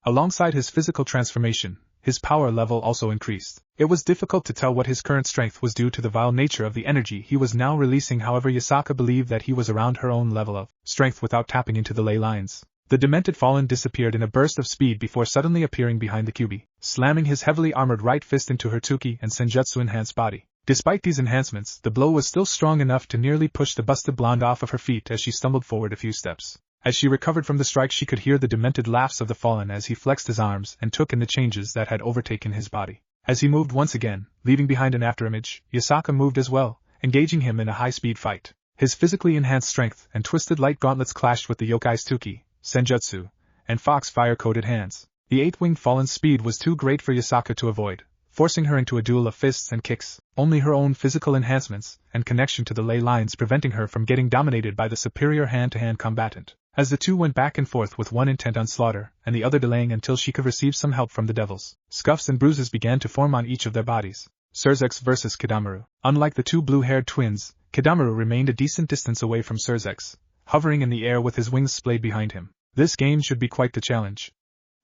Alongside his physical transformation, his power level also increased. It was difficult to tell what his current strength was due to the vile nature of the energy he was now releasing. However, Yasaka believed that he was around her own level of strength without tapping into the ley lines. The demented fallen disappeared in a burst of speed before suddenly appearing behind the Kyuubi, slamming his heavily armored right fist into her Tsuki and Senjutsu-enhanced body. Despite these enhancements, the blow was still strong enough to nearly push the busted blonde off of her feet as she stumbled forward a few steps. As she recovered from the strike, she could hear the demented laughs of the fallen as he flexed his arms and took in the changes that had overtaken his body. As he moved once again, leaving behind an afterimage, Yasaka moved as well, engaging him in a high-speed fight. His physically enhanced strength and twisted light gauntlets clashed with the Yokai's Tsuki, Senjutsu, and Fox fire-coated hands. The 8-winged fallen's speed was too great for Yasaka to avoid, forcing her into a duel of fists and kicks, only her own physical enhancements and connection to the ley lines preventing her from getting dominated by the superior hand-to-hand combatant. As the two went back and forth with one intent on slaughter, and the other delaying until she could receive some help from the devils, scuffs and bruises began to form on each of their bodies. Surzex versus Kidamaru. Unlike the two blue-haired twins, Kidamaru remained a decent distance away from Surzex, hovering in the air with his wings splayed behind him. This game should be quite the challenge.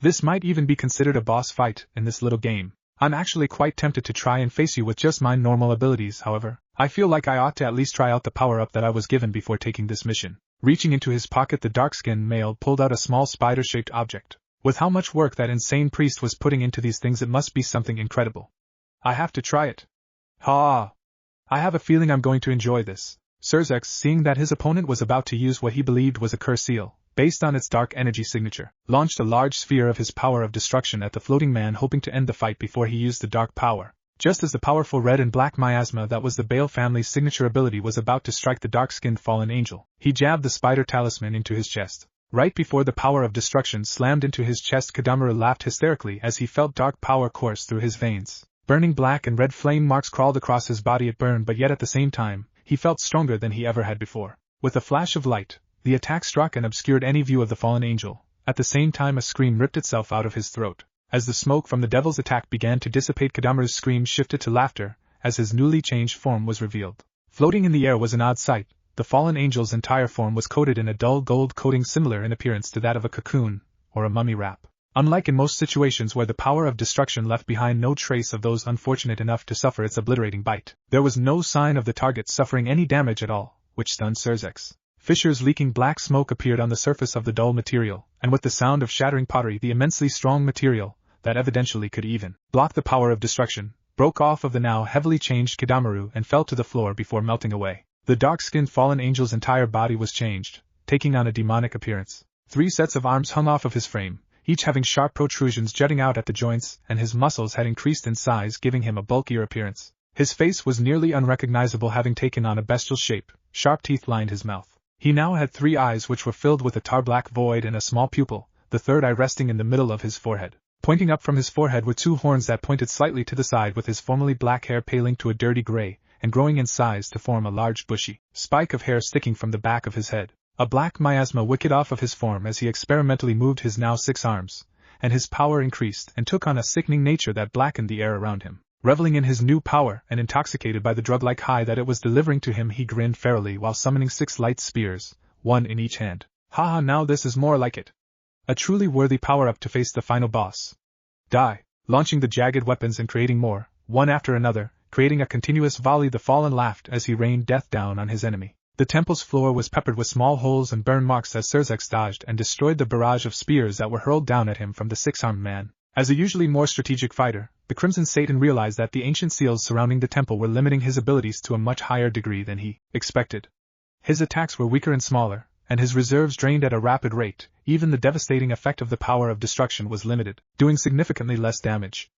This might even be considered a boss fight in this little game. I'm actually quite tempted to try and face you with just my normal abilities. However, I feel like I ought to at least try out the power-up that I was given before taking this mission. Reaching into his pocket, the dark-skinned male pulled out a small spider-shaped object. With how much work that insane priest was putting into these things, it must be something incredible. I have to try it. Ha! I have a feeling I'm going to enjoy this. Surzex, seeing that his opponent was about to use what he believed was a curse seal, based on its dark energy signature, launched a large sphere of his power of destruction at the floating man, hoping to end the fight before he used the dark power. Just as the powerful red and black miasma that was the Bale family's signature ability was about to strike the dark-skinned fallen angel, he jabbed the spider talisman into his chest. Right before the power of destruction slammed into his chest, Kidamaru laughed hysterically as he felt dark power course through his veins. Burning black and red flame marks crawled across his body. It burned, but yet at the same time, he felt stronger than he ever had before. With a flash of light, the attack struck and obscured any view of the fallen angel. At the same time, a scream ripped itself out of his throat. As the smoke from the devil's attack began to dissipate, Kidamaru's scream shifted to laughter as his newly changed form was revealed. Floating in the air was an odd sight. The fallen angel's entire form was coated in a dull gold coating similar in appearance to that of a cocoon or a mummy wrap. Unlike in most situations where the power of destruction left behind no trace of those unfortunate enough to suffer its obliterating bite, there was no sign of the target suffering any damage at all, which stunned Surzex. Fissures leaking black smoke appeared on the surface of the dull material, and with the sound of shattering pottery, the immensely strong material, that evidently could even block the power of destruction, broke off of the now heavily changed Kidamaru and fell to the floor before melting away. The dark-skinned fallen angel's entire body was changed, taking on a demonic appearance. 3 sets of arms hung off of his frame, each having sharp protrusions jutting out at the joints, and his muscles had increased in size, giving him a bulkier appearance. His face was nearly unrecognizable, having taken on a bestial shape. Sharp teeth lined his mouth. He now had 3 eyes which were filled with a tar-black void and a small pupil, the third eye resting in the middle of his forehead. Pointing up from his forehead were 2 horns that pointed slightly to the side, with his formerly black hair paling to a dirty gray, and growing in size to form a large bushy spike of hair sticking from the back of his head. A black miasma wicked off of his form as he experimentally moved his now 6 arms, and his power increased and took on a sickening nature that blackened the air around him. Reveling in his new power and intoxicated by the drug-like high that it was delivering to him, he grinned ferally while summoning 6 light spears, 1 in each hand. Haha, now this is more like it. A truly worthy power-up to face the final boss. Die. Launching the jagged weapons and creating more, one after another, creating a continuous volley, the fallen laughed as he rained death down on his enemy. The temple's floor was peppered with small holes and burn marks as Surzex dodged and destroyed the barrage of spears that were hurled down at him from the 6-armed man. As a usually more strategic fighter, the Crimson Satan realized that the ancient seals surrounding the temple were limiting his abilities to a much higher degree than he expected. His attacks were weaker and smaller, and his reserves drained at a rapid rate. Even the devastating effect of the power of destruction was limited, doing significantly less damage.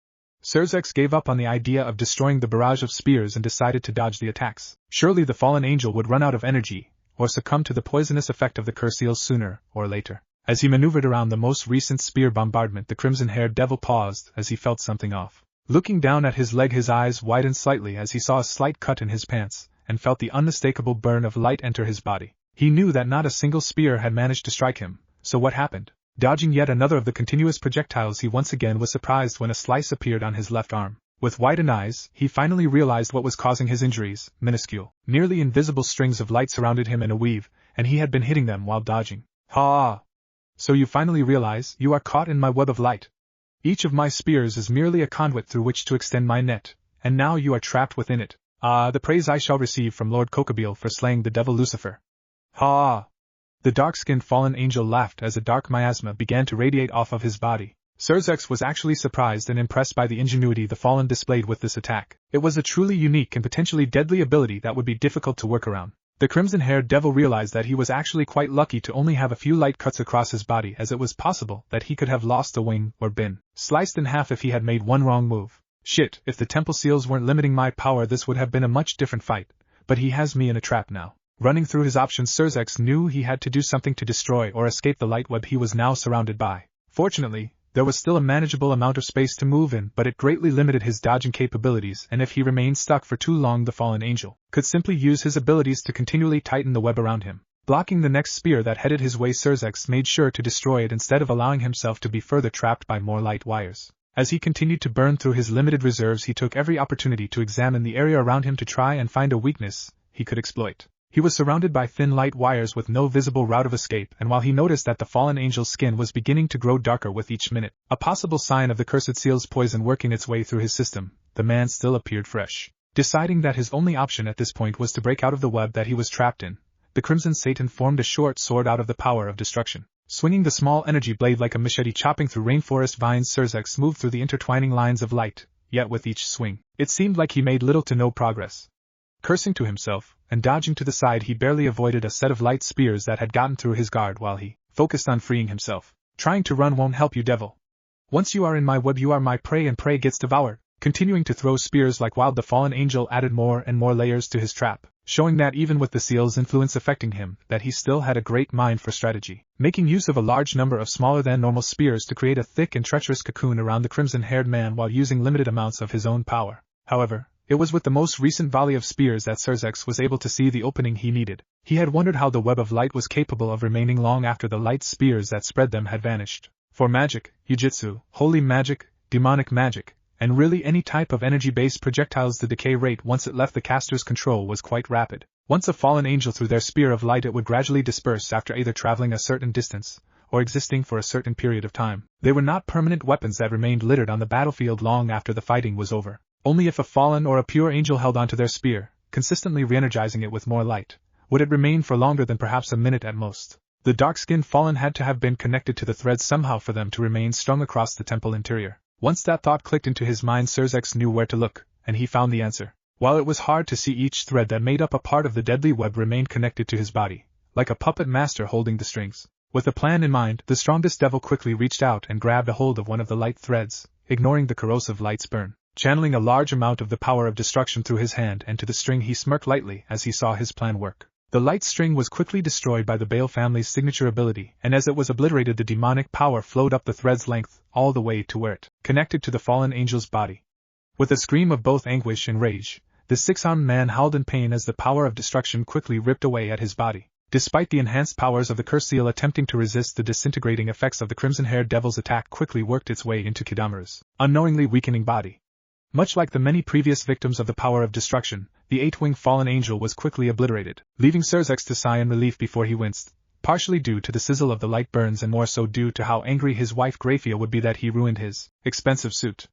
Surzex gave up on the idea of destroying the barrage of spears and decided to dodge the attacks. Surely the fallen angel would run out of energy, or succumb to the poisonous effect of the curse seals sooner or later. As he maneuvered around the most recent spear bombardment, the crimson-haired devil paused as he felt something off. Looking down at his leg, his eyes widened slightly as he saw a slight cut in his pants, and felt the unmistakable burn of light enter his body. He knew that not a single spear had managed to strike him, So what happened? Dodging yet another of the continuous projectiles, he once again was surprised when a slice appeared on his left arm. With widened eyes, he finally realized what was causing his injuries. Minuscule, nearly invisible strings of light surrounded him in a weave, and he had been hitting them while dodging. Ha! So you finally realize you are caught in my web of light. Each of my spears is merely a conduit through which to extend my net, and now you are trapped within it. Ah, the praise I shall receive from Lord Kokobile for slaying the devil Lucifer. Ha! The dark-skinned fallen angel laughed as a dark miasma began to radiate off of his body. Surzex was actually surprised and impressed by the ingenuity the fallen displayed with this attack. It was a truly unique and potentially deadly ability that would be difficult to work around. The crimson-haired devil realized that he was actually quite lucky to only have a few light cuts across his body, as it was possible that he could have lost a wing or been sliced in half if he had made one wrong move. Shit, if the temple seals weren't limiting my power, this would have been a much different fight, but he has me in a trap now. Running through his options, Surzex knew he had to do something to destroy or escape the light web he was now surrounded by. Fortunately, there was still a manageable amount of space to move in, but it greatly limited his dodging capabilities, and if he remained stuck for too long, the fallen angel could simply use his abilities to continually tighten the web around him. Blocking the next spear that headed his way, Surzex made sure to destroy it instead of allowing himself to be further trapped by more light wires. As he continued to burn through his limited reserves, he took every opportunity to examine the area around him to try and find a weakness he could exploit. He was surrounded by thin light wires with no visible route of escape, and while he noticed that the fallen angel's skin was beginning to grow darker with each minute, a possible sign of the cursed seal's poison working its way through his system, the man still appeared fresh. Deciding that his only option at this point was to break out of the web that he was trapped in, the Crimson Satan formed a short sword out of the power of destruction. Swinging the small energy blade like a machete chopping through rainforest vines, Surzex moved through the intertwining lines of light, yet with each swing, it seemed like he made little to no progress. Cursing to himself, and dodging to the side, he barely avoided a set of light spears that had gotten through his guard while he focused on freeing himself. Trying to run won't help you, devil. Once you are in my web, you are my prey, and prey gets devoured. Continuing to throw spears like wild, the fallen angel added more and more layers to his trap, showing that even with the seal's influence affecting him, that he still had a great mind for strategy. Making use of a large number of smaller than normal spears to create a thick and treacherous cocoon around the crimson-haired man while using limited amounts of his own power. However, it was with the most recent volley of spears that Surzex was able to see the opening he needed. He had wondered how the web of light was capable of remaining long after the light spears that spread them had vanished. For magic, Jujitsu, holy magic, demonic magic, and really any type of energy-based projectiles, the decay rate once it left the caster's control was quite rapid. Once a fallen angel threw their spear of light, it would gradually disperse after either traveling a certain distance, or existing for a certain period of time. They were not permanent weapons that remained littered on the battlefield long after the fighting was over. Only if a fallen or a pure angel held onto their spear, consistently re-energizing it with more light, would it remain for longer than perhaps a minute at most. The dark-skinned fallen had to have been connected to the threads somehow for them to remain strung across the temple interior. Once that thought clicked into his mind, Surzex knew where to look, and he found the answer. While it was hard to see, each thread that made up a part of the deadly web remained connected to his body, like a puppet master holding the strings. With a plan in mind, the strongest devil quickly reached out and grabbed a hold of one of the light threads, ignoring the corrosive light's burn. Channeling a large amount of the power of destruction through his hand and to the string, he smirked lightly as he saw his plan work. The light string was quickly destroyed by the Bale family's signature ability, and as it was obliterated, the demonic power flowed up the thread's length, all the way to where it connected to the fallen angel's body. With a scream of both anguish and rage, the six-armed man howled in pain as the power of destruction quickly ripped away at his body. Despite the enhanced powers of the curse seal attempting to resist the disintegrating effects of the crimson-haired devil's attack, quickly worked its way into Kidamura's unknowingly weakening body. Much like the many previous victims of the power of destruction, the eight-winged fallen angel was quickly obliterated, leaving Surzex to sigh in relief before he winced, partially due to the sizzle of the light burns and more so due to how angry his wife Grafia would be that he ruined his expensive suit.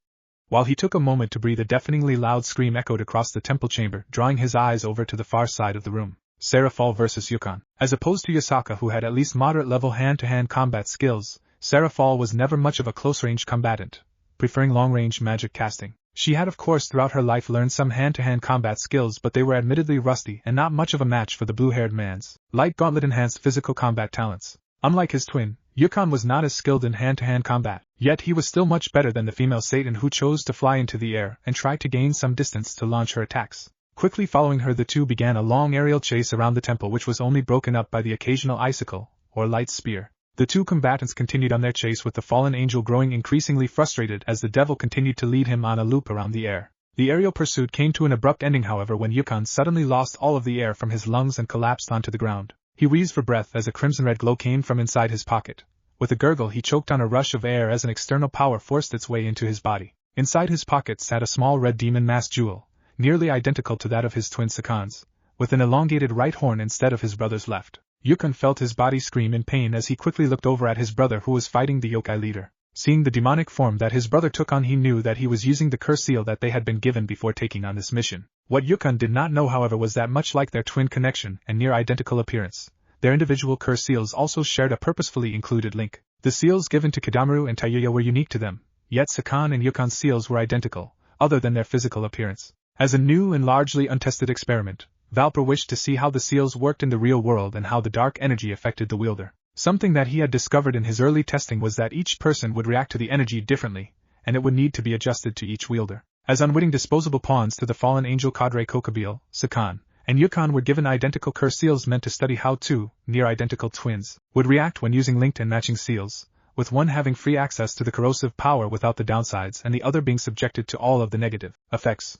While he took a moment to breathe, a deafeningly loud scream echoed across the temple chamber, drawing his eyes over to the far side of the room. Sarah Fall vs. Yukon. As opposed to Yasaka, who had at least moderate-level hand-to-hand combat skills, Sarah Fall was never much of a close-range combatant, preferring long-range magic casting. She had of course throughout her life learned some hand-to-hand combat skills, but they were admittedly rusty and not much of a match for the blue-haired man's light gauntlet-enhanced physical combat talents. Unlike his twin, Yukon was not as skilled in hand-to-hand combat, yet he was still much better than the female Satan, who chose to fly into the air and try to gain some distance to launch her attacks. Quickly following her, the two began a long aerial chase around the temple, which was only broken up by the occasional icicle, or light spear. The two combatants continued on their chase, with the fallen angel growing increasingly frustrated as the devil continued to lead him on a loop around the air. The aerial pursuit came to an abrupt ending, however, when Yukon suddenly lost all of the air from his lungs and collapsed onto the ground. He wheezed for breath as a crimson-red glow came from inside his pocket. With a gurgle he choked on a rush of air as an external power forced its way into his body. Inside his pocket sat a small red demon mask jewel, nearly identical to that of his twin Sakan's, with an elongated right horn instead of his brother's left. Yukon felt his body scream in pain as he quickly looked over at his brother who was fighting the yokai leader. Seeing the demonic form that his brother took on, he knew that he was using the curse seal that they had been given before taking on this mission. What Yukon did not know, however, was that much like their twin connection and near identical appearance, their individual curse seals also shared a purposefully included link. The seals given to Kidamaru and Tayuya were unique to them, yet Sakan and Yukon's seals were identical, other than their physical appearance. As a new and largely untested experiment, Valpra wished to see how the seals worked in the real world and how the dark energy affected the wielder. Something that he had discovered in his early testing was that each person would react to the energy differently, and it would need to be adjusted to each wielder. As unwitting disposable pawns to the fallen angel cadre Kokabeel, Sakan, and Yukon were given identical curse seals meant to study how two, near-identical twins, would react when using linked and matching seals, with one having free access to the corrosive power without the downsides and the other being subjected to all of the negative effects.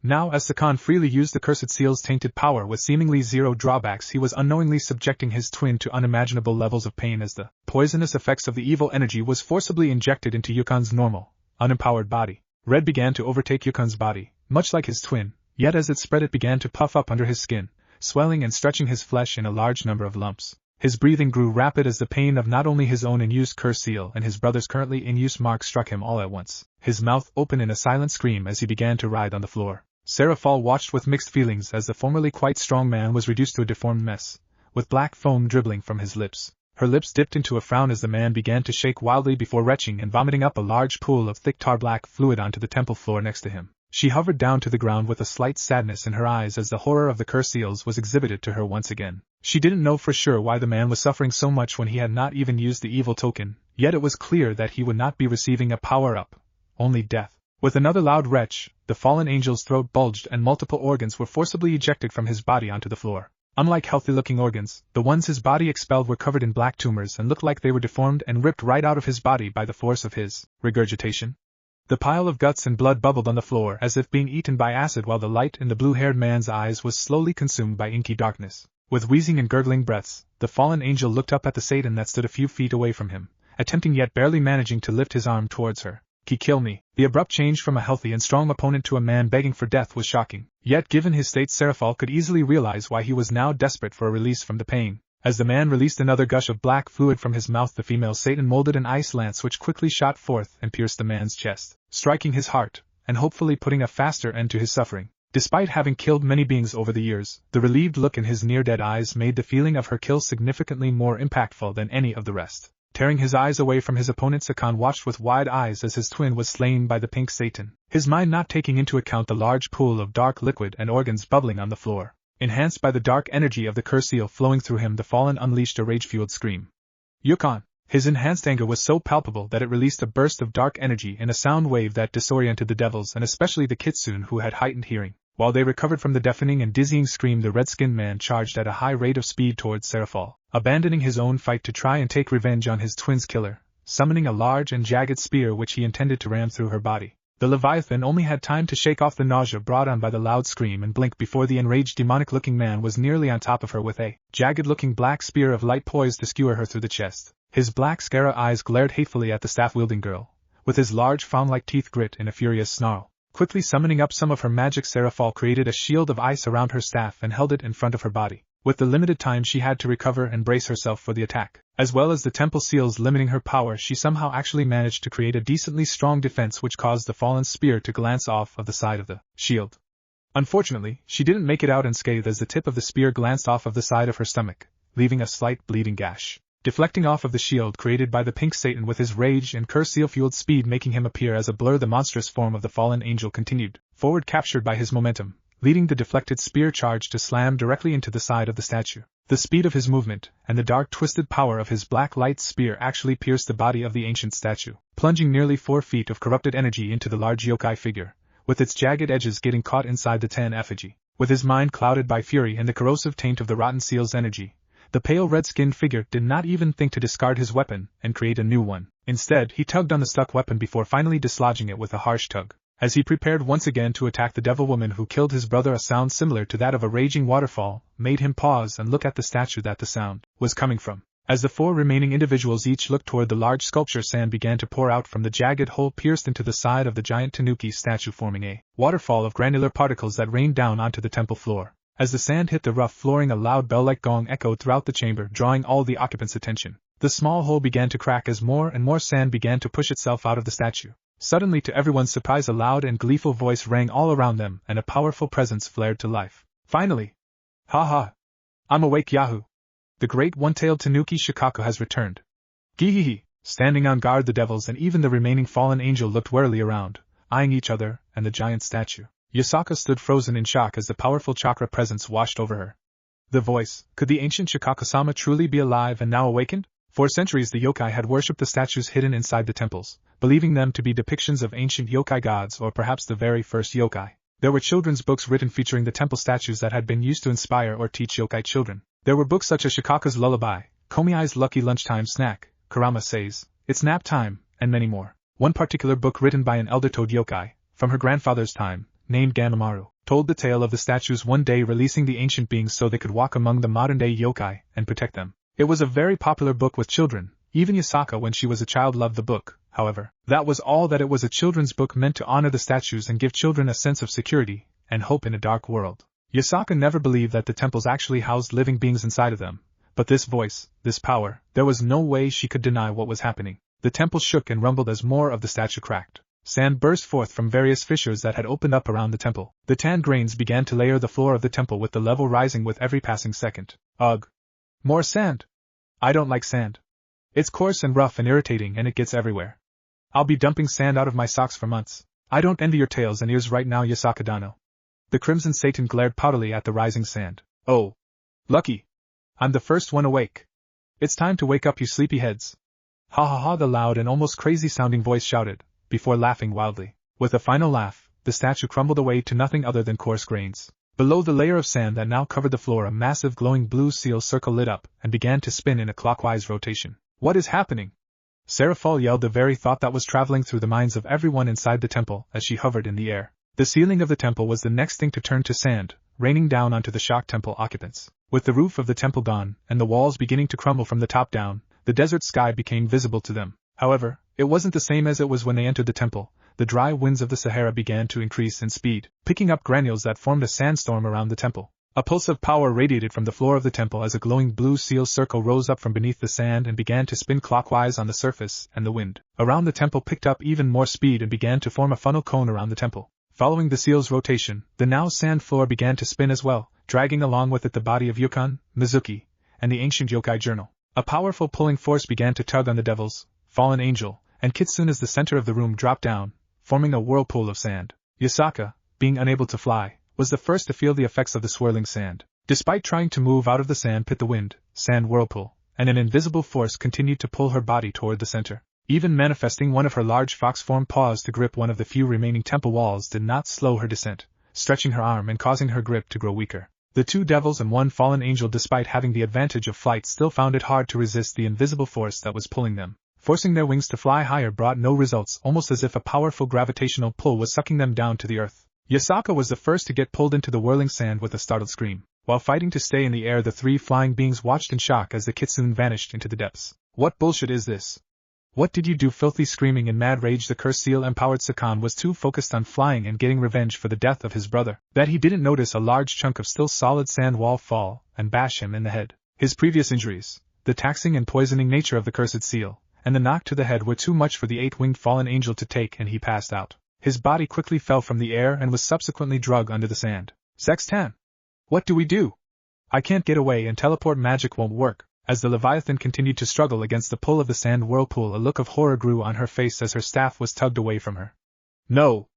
Now, as Sakan freely used the cursed seal's tainted power with seemingly zero drawbacks, he was unknowingly subjecting his twin to unimaginable levels of pain as the poisonous effects of the evil energy was forcibly injected into Yukon's normal, unempowered body. Red began to overtake Yukon's body, much like his twin, yet as it spread it began to puff up under his skin, swelling and stretching his flesh in a large number of lumps. His breathing grew rapid as the pain of not only his own in-use curse seal and his brother's currently in-use mark struck him all at once, his mouth open in a silent scream as he began to writhe on the floor. Serafal watched with mixed feelings as the formerly quite strong man was reduced to a deformed mess, with black foam dribbling from his lips. Her lips dipped into a frown as the man began to shake wildly before retching and vomiting up a large pool of thick tar-black fluid onto the temple floor next to him. She hovered down to the ground with a slight sadness in her eyes as the horror of the curse seals was exhibited to her once again. She didn't know for sure why the man was suffering so much when he had not even used the evil token, yet it was clear that he would not be receiving a power-up, only death. With another loud retch, the fallen angel's throat bulged and multiple organs were forcibly ejected from his body onto the floor. Unlike healthy-looking organs, the ones his body expelled were covered in black tumors and looked like they were deformed and ripped right out of his body by the force of his regurgitation. The pile of guts and blood bubbled on the floor as if being eaten by acid, while the light in the blue-haired man's eyes was slowly consumed by inky darkness. With wheezing and gurgling breaths, the fallen angel looked up at the Satan that stood a few feet away from him, attempting yet barely managing to lift his arm towards her. Kill me. The abrupt change from a healthy and strong opponent to a man begging for death was shocking, yet given his state Serafal could easily realize why he was now desperate for a release from the pain. As the man released another gush of black fluid from his mouth, the female Satan molded an ice lance which quickly shot forth and pierced the man's chest, striking his heart, and hopefully putting a faster end to his suffering. Despite having killed many beings over the years, the relieved look in his near-dead eyes made the feeling of her kill significantly more impactful than any of the rest. Tearing his eyes away from his opponent, Sakan watched with wide eyes as his twin was slain by the pink Satan, his mind not taking into account the large pool of dark liquid and organs bubbling on the floor. Enhanced by the dark energy of the curse seal flowing through him, the fallen unleashed a rage-fueled scream. Yukon! His enhanced anger was so palpable that it released a burst of dark energy in a sound wave that disoriented the devils and especially the kitsune who had heightened hearing. While they recovered from the deafening and dizzying scream, the red-skinned man charged at a high rate of speed towards Serafal, abandoning his own fight to try and take revenge on his twin's killer, summoning a large and jagged spear which he intended to ram through her body. The Leviathan only had time to shake off the nausea brought on by the loud scream and blink before the enraged demonic-looking man was nearly on top of her with a jagged-looking black spear of light poised to skewer her through the chest. His black Scara eyes glared hatefully at the staff-wielding girl, with his large fawn-like teeth grit in a furious snarl. Quickly summoning up some of her magic, Serafal created a shield of ice around her staff and held it in front of her body. With the limited time she had to recover and brace herself for the attack, as well as the temple seals limiting her power, she somehow actually managed to create a decently strong defense which caused the fallen spear to glance off of the side of the shield. Unfortunately, she didn't make it out unscathed as the tip of the spear glanced off of the side of her stomach, leaving a slight bleeding gash. Deflecting off of the shield created by the pink Satan with his rage and curse seal-fueled speed making him appear as a blur, the monstrous form of the fallen angel continued forward, captured by his momentum, leading the deflected spear charge to slam directly into the side of the statue. The speed of his movement, and the dark twisted power of his black light spear actually pierced the body of the ancient statue, plunging nearly 4 feet of corrupted energy into the large yokai figure, with its jagged edges getting caught inside the 10 effigy. With his mind clouded by fury and the corrosive taint of the rotten seal's energy, the pale red-skinned figure did not even think to discard his weapon and create a new one. Instead, he tugged on the stuck weapon before finally dislodging it with a harsh tug. As he prepared once again to attack the devil woman who killed his brother, a sound similar to that of a raging waterfall made him pause and look at the statue that the sound was coming from. As the 4 remaining individuals each looked toward the large sculpture, sand began to pour out from the jagged hole pierced into the side of the giant tanuki statue, forming a waterfall of granular particles that rained down onto the temple floor. As the sand hit the rough flooring, a loud bell-like gong echoed throughout the chamber, drawing all the occupants' attention. The small hole began to crack as more and more sand began to push itself out of the statue. Suddenly, to everyone's surprise, a loud and gleeful voice rang all around them, and a powerful presence flared to life. Finally! Ha ha! I'm awake, Yahoo! The great one-tailed tanuki Shikaku has returned. Gihihi! Standing on guard, the devils and even the remaining fallen angel looked warily around, eyeing each other and the giant statue. Yasaka stood frozen in shock as the powerful chakra presence washed over her. The voice, could the ancient Shikaku-sama truly be alive and now awakened? For centuries the yokai had worshipped the statues hidden inside the temples, believing them to be depictions of ancient yokai gods or perhaps the very first yokai. There were children's books written featuring the temple statues that had been used to inspire or teach yokai children. There were books such as Shikaku's Lullaby, Komiai's Lucky Lunchtime Snack, Kurama Says, It's Nap Time, and many more. One particular book written by an elder toad yokai, from her grandfather's time, named Ganamaru, told the tale of the statues one day releasing the ancient beings so they could walk among the modern-day yokai and protect them. It was a very popular book with children. Even Yasaka, when she was a child, loved the book. However, that was all that it was, a children's book meant to honor the statues and give children a sense of security and hope in a dark world. Yasaka never believed that the temples actually housed living beings inside of them, but this voice, this power, there was no way she could deny what was happening. The temple shook and rumbled as more of the statue cracked. Sand burst forth from various fissures that had opened up around the temple. The tan grains began to layer the floor of the temple, with the level rising with every passing second. Ugh! More sand! I don't like sand. It's coarse and rough and irritating, and it gets everywhere. I'll be dumping sand out of my socks for months. I don't envy your tails and ears right now, Yasaka-dano. The Crimson Satan glared proudly at the rising sand. Oh! Lucky! I'm the first one awake. It's time to wake up, you sleepyheads. Ha ha ha, the loud and almost crazy-sounding voice shouted, before laughing wildly. With a final laugh, the statue crumbled away to nothing other than coarse grains. Below the layer of sand that now covered the floor, a massive glowing blue seal circle lit up and began to spin in a clockwise rotation. What is happening? Seraphol yelled, the very thought that was traveling through the minds of everyone inside the temple as she hovered in the air. The ceiling of the temple was the next thing to turn to sand, raining down onto the shocked temple occupants. With the roof of the temple gone, and the walls beginning to crumble from the top down, the desert sky became visible to them. However, it wasn't the same as it was when they entered the temple. The dry winds of the Sahara began to increase in speed, picking up granules that formed a sandstorm around the temple. A pulse of power radiated from the floor of the temple as a glowing blue seal circle rose up from beneath the sand and began to spin clockwise on the surface, and the wind around the temple picked up even more speed and began to form a funnel cone around the temple. Following the seal's rotation, the now sand floor began to spin as well, dragging along with it the body of Yukon, Mizuki, and the ancient yokai journal. A powerful pulling force began to tug on the devils, fallen angel, and Kitsune as the center of the room dropped down, forming a whirlpool of sand. Yasaka, being unable to fly, was the first to feel the effects of the swirling sand. Despite trying to move out of the sand pit, the wind, sand whirlpool, and an invisible force continued to pull her body toward the center. Even manifesting one of her large fox-formed paws to grip one of the few remaining temple walls did not slow her descent, stretching her arm and causing her grip to grow weaker. The two devils and one fallen angel, despite having the advantage of flight, still found it hard to resist the invisible force that was pulling them. Forcing their wings to fly higher brought no results, almost as if a powerful gravitational pull was sucking them down to the earth. Yasaka was the first to get pulled into the whirling sand with a startled scream. While fighting to stay in the air, the three flying beings watched in shock as the Kitsune vanished into the depths. What bullshit is this? What did you do? Filthy screaming in mad rage, the cursed seal-empowered Sakan was too focused on flying and getting revenge for the death of his brother that he didn't notice a large chunk of still solid sand wall fall and bash him in the head. His previous injuries, the taxing and poisoning nature of the cursed seal, and the knock to the head were too much for the eight-winged fallen angel to take, and he passed out. His body quickly fell from the air and was subsequently dragged under the sand. Sextan! What do we do? I can't get away, and teleport magic won't work. As the Leviathan continued to struggle against the pull of the sand whirlpool, a look of horror grew on her face as her staff was tugged away from her. No!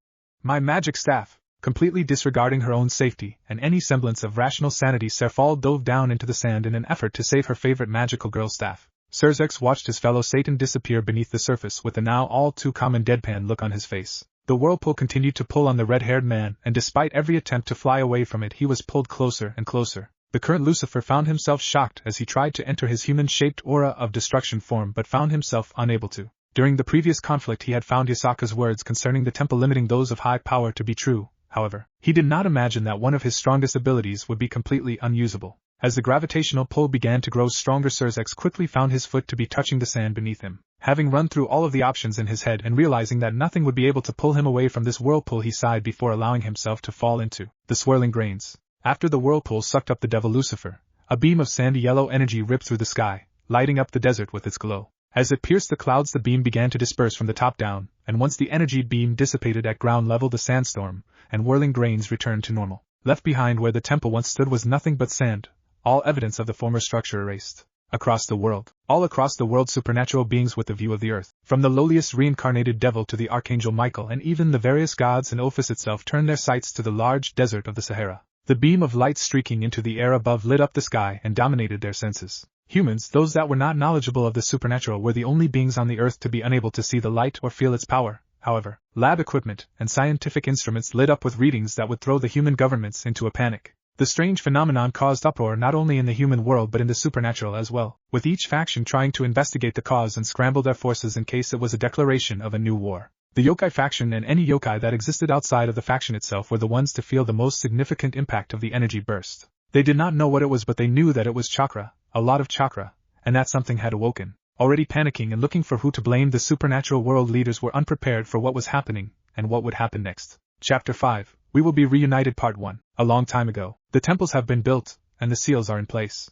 My magic staff! Completely disregarding her own safety and any semblance of rational sanity, Serfal dove down into the sand in an effort to save her favorite magical girl staff. Serzex watched his fellow Satan disappear beneath the surface with a now all too common deadpan look on his face. The whirlpool continued to pull on the red-haired man, and despite every attempt to fly away from it, he was pulled closer and closer. The current Lucifer found himself shocked as he tried to enter his human-shaped aura of destruction form, but found himself unable to. During the previous conflict he had found Yasaka's words concerning the temple limiting those of high power to be true. However, he did not imagine that one of his strongest abilities would be completely unusable. As the gravitational pull began to grow stronger, Surzex quickly found his foot to be touching the sand beneath him. Having run through all of the options in his head and realizing that nothing would be able to pull him away from this whirlpool, he sighed before allowing himself to fall into the swirling grains. After the whirlpool sucked up the devil Lucifer, a beam of sandy yellow energy ripped through the sky, lighting up the desert with its glow. As it pierced the clouds, the beam began to disperse from the top down, and once the energy beam dissipated at ground level, the sandstorm and whirling grains returned to normal. Left behind where the temple once stood was nothing but sand, all evidence of the former structure erased. All across the world, supernatural beings with the view of the earth, from the lowliest reincarnated devil to the archangel Michael and even the various gods and Ophis itself, turned their sights to the large desert of the Sahara. The beam of light streaking into the air above lit up the sky and dominated their senses. Humans, those that were not knowledgeable of the supernatural, were the only beings on the earth to be unable to see the light or feel its power. However, lab equipment and scientific instruments lit up with readings that would throw the human governments into a panic. The strange phenomenon caused uproar not only in the human world but in the supernatural as well, with each faction trying to investigate the cause and scramble their forces in case it was a declaration of a new war. The Yokai faction and any yokai that existed outside of the faction itself were the ones to feel the most significant impact of the energy burst. They did not know what it was, but they knew that it was chakra, a lot of chakra, and that something had awoken. Already panicking and looking for who to blame, the supernatural world leaders were unprepared for what was happening and what would happen next. Chapter 5. We Will Be Reunited Part 1. A long time ago, the temples have been built, and the seals are in place.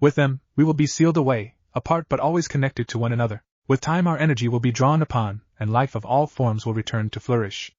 With them, we will be sealed away, apart but always connected to one another. With time our energy will be drawn upon, and life of all forms will return to flourish.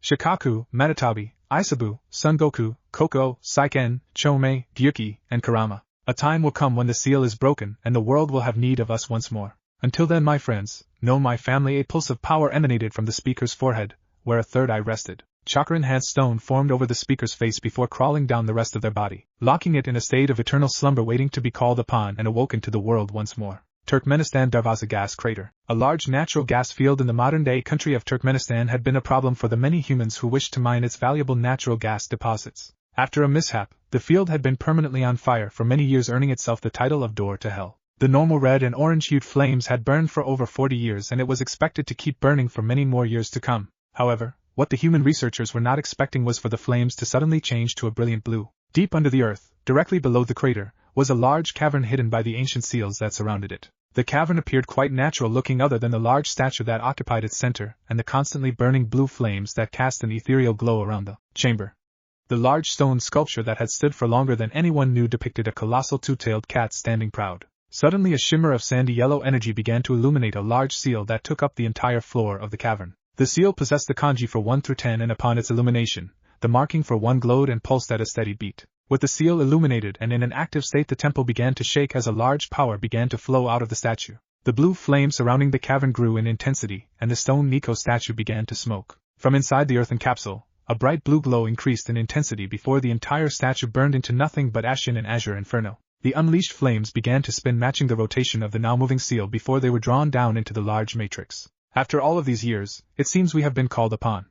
Shikaku, Matatabi, Isabu, Son Goku, Koko, Saiken, Chomei, Gyuki, and Karama. A time will come when the seal is broken and the world will have need of us once more. Until then, my friends, know my family. A pulse of power emanated from the speaker's forehead, where a third eye rested. Chakra-enhanced stone formed over the speaker's face before crawling down the rest of their body, locking it in a state of eternal slumber waiting to be called upon and awoken to the world once more. Turkmenistan Darvaza gas crater. A large natural gas field in the modern-day country of Turkmenistan had been a problem for the many humans who wished to mine its valuable natural gas deposits. After a mishap, the field had been permanently on fire for many years, earning itself the title of Door to Hell. The normal red and orange-hued flames had burned for over 40 years, and it was expected to keep burning for many more years to come. However, what the human researchers were not expecting was for the flames to suddenly change to a brilliant blue. Deep under the earth, directly below the crater, was a large cavern hidden by the ancient seals that surrounded it. The cavern appeared quite natural looking, other than the large statue that occupied its center and the constantly burning blue flames that cast an ethereal glow around the chamber. The large stone sculpture that had stood for longer than anyone knew depicted a colossal two-tailed cat standing proud. Suddenly a shimmer of sandy yellow energy began to illuminate a large seal that took up the entire floor of the cavern. The seal possessed the kanji for 1 through 10, and upon its illumination, the marking for 1 glowed and pulsed at a steady beat. With the seal illuminated and in an active state, the temple began to shake as a large power began to flow out of the statue. The blue flame surrounding the cavern grew in intensity, and the stone Nico statue began to smoke. From inside the earthen capsule, a bright blue glow increased in intensity before the entire statue burned into nothing but ashen and azure inferno. The unleashed flames began to spin, matching the rotation of the now moving seal before they were drawn down into the large matrix. After all of these years, it seems we have been called upon.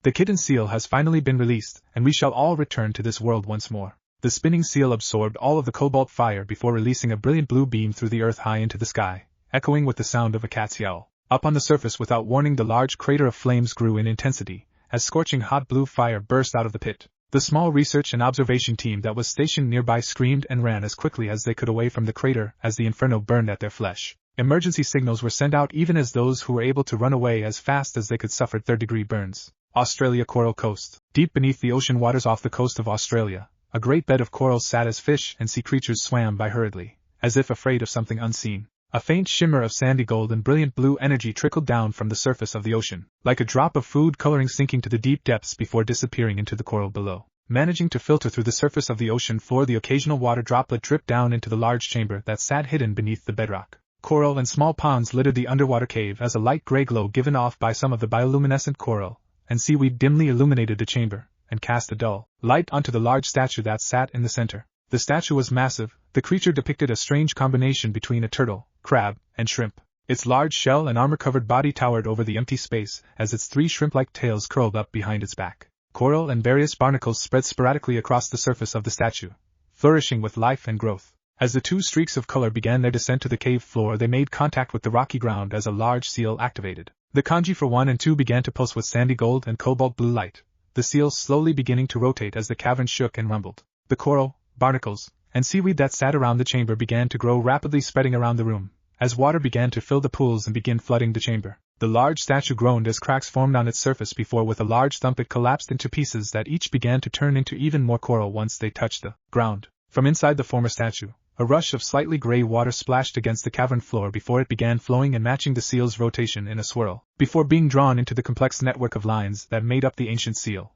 The kitten seal has finally been released, and we shall all return to this world once more. The spinning seal absorbed all of the cobalt fire before releasing a brilliant blue beam through the earth high into the sky, echoing with the sound of a cat's yowl. Up on the surface, without warning, the large crater of flames grew in intensity, as scorching hot blue fire burst out of the pit. The small research and observation team that was stationed nearby screamed and ran as quickly as they could away from the crater as the inferno burned at their flesh. Emergency signals were sent out even as those who were able to run away as fast as they could suffered third-degree burns. Australia Coral Coast. Deep beneath the ocean waters off the coast of Australia, a great bed of corals sat as fish and sea creatures swam by hurriedly, as if afraid of something unseen. A faint shimmer of sandy gold and brilliant blue energy trickled down from the surface of the ocean, like a drop of food coloring sinking to the deep depths before disappearing into the coral below. Managing to filter through the surface of the ocean floor, the occasional water droplet dripped down into the large chamber that sat hidden beneath the bedrock. Coral and small ponds littered the underwater cave as a light gray glow given off by some of the bioluminescent coral and seaweed dimly illuminated the chamber and cast a dull light onto the large statue that sat in the center. The statue was massive. The creature depicted a strange combination between a turtle, crab, and shrimp. Its large shell and armor-covered body towered over the empty space as its 3 shrimp-like tails curled up behind its back. Coral and various barnacles spread sporadically across the surface of the statue, flourishing with life and growth. As the two streaks of color began their descent to the cave floor, they made contact with the rocky ground as a large seal activated. The kanji for 1 and 2 began to pulse with sandy gold and cobalt blue light, the seals slowly beginning to rotate as the cavern shook and rumbled. The coral, barnacles, and seaweed that sat around the chamber began to grow rapidly, spreading around the room, as water began to fill the pools and begin flooding the chamber. The large statue groaned as cracks formed on its surface before with a large thump it collapsed into pieces that each began to turn into even more coral once they touched the ground. From inside the former statue, a rush of slightly gray water splashed against the cavern floor before it began flowing and matching the seal's rotation in a swirl, before being drawn into the complex network of lines that made up the ancient seal.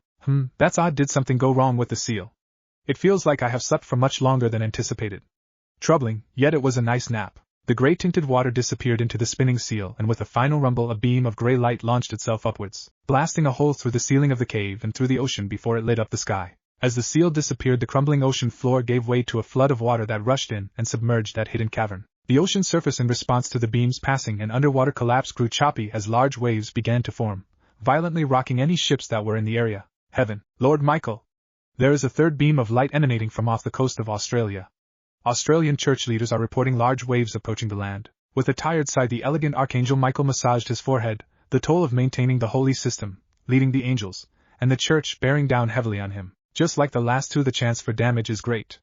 That's odd. Did something go wrong with the seal? It feels like I have slept for much longer than anticipated. Troubling, yet it was a nice nap. The gray tinted water disappeared into the spinning seal, and with a final rumble a beam of gray light launched itself upwards, blasting a hole through the ceiling of the cave and through the ocean before it lit up the sky. As the seal disappeared, the crumbling ocean floor gave way to a flood of water that rushed in and submerged that hidden cavern. The ocean surface, in response to the beam's passing and underwater collapse, grew choppy as large waves began to form, violently rocking any ships that were in the area. Heaven, Lord Michael! There is a third beam of light emanating from off the coast of Australia. Australian church leaders are reporting large waves approaching the land. With a tired sigh, the elegant Archangel Michael massaged his forehead, the toll of maintaining the holy system, leading the angels, and the church bearing down heavily on him. Just like the last two, the chance for damage is great.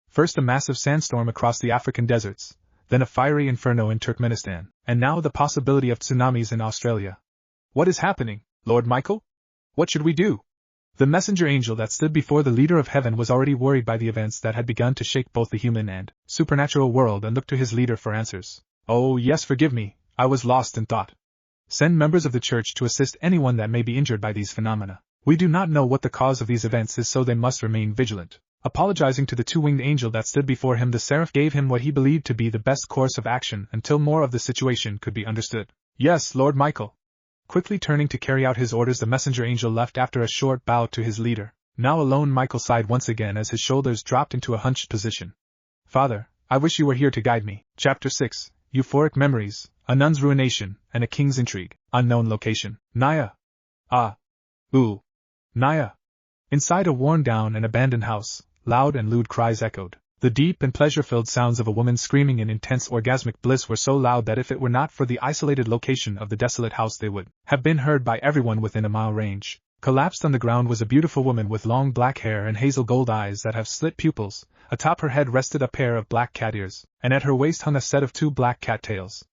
First a massive sandstorm across the African deserts, then a fiery inferno in Turkmenistan, and now the possibility of tsunamis in Australia. What is happening, Lord Michael? What should we do? The messenger angel that stood before the leader of heaven was already worried by the events that had begun to shake both the human and supernatural world, and looked to his leader for answers. Oh yes, forgive me, I was lost in thought. Send members of the church to assist anyone that may be injured by these phenomena. We do not know what the cause of these events is, so they must remain vigilant. Apologizing to the two-winged angel that stood before him, the seraph gave him what he believed to be the best course of action until more of the situation could be understood. Yes, Lord Michael. Quickly turning to carry out his orders, the messenger angel left after a short bow to his leader. Now alone, Michael sighed once again as his shoulders dropped into a hunched position. Father, I wish you were here to guide me. Chapter 6, Euphoric Memories, A Nun's Ruination, and a King's Intrigue. Unknown location. Naya. Ah. Ooh. Naya. Inside a worn-down and abandoned house, loud and lewd cries echoed. The deep and pleasure-filled sounds of a woman screaming in intense orgasmic bliss were so loud that if it were not for the isolated location of the desolate house, they would have been heard by everyone within a mile range. Collapsed on the ground was a beautiful woman with long black hair and hazel gold eyes that have slit pupils. Atop her head rested a pair of black cat ears, and at her waist hung a set of 2 black cat tails.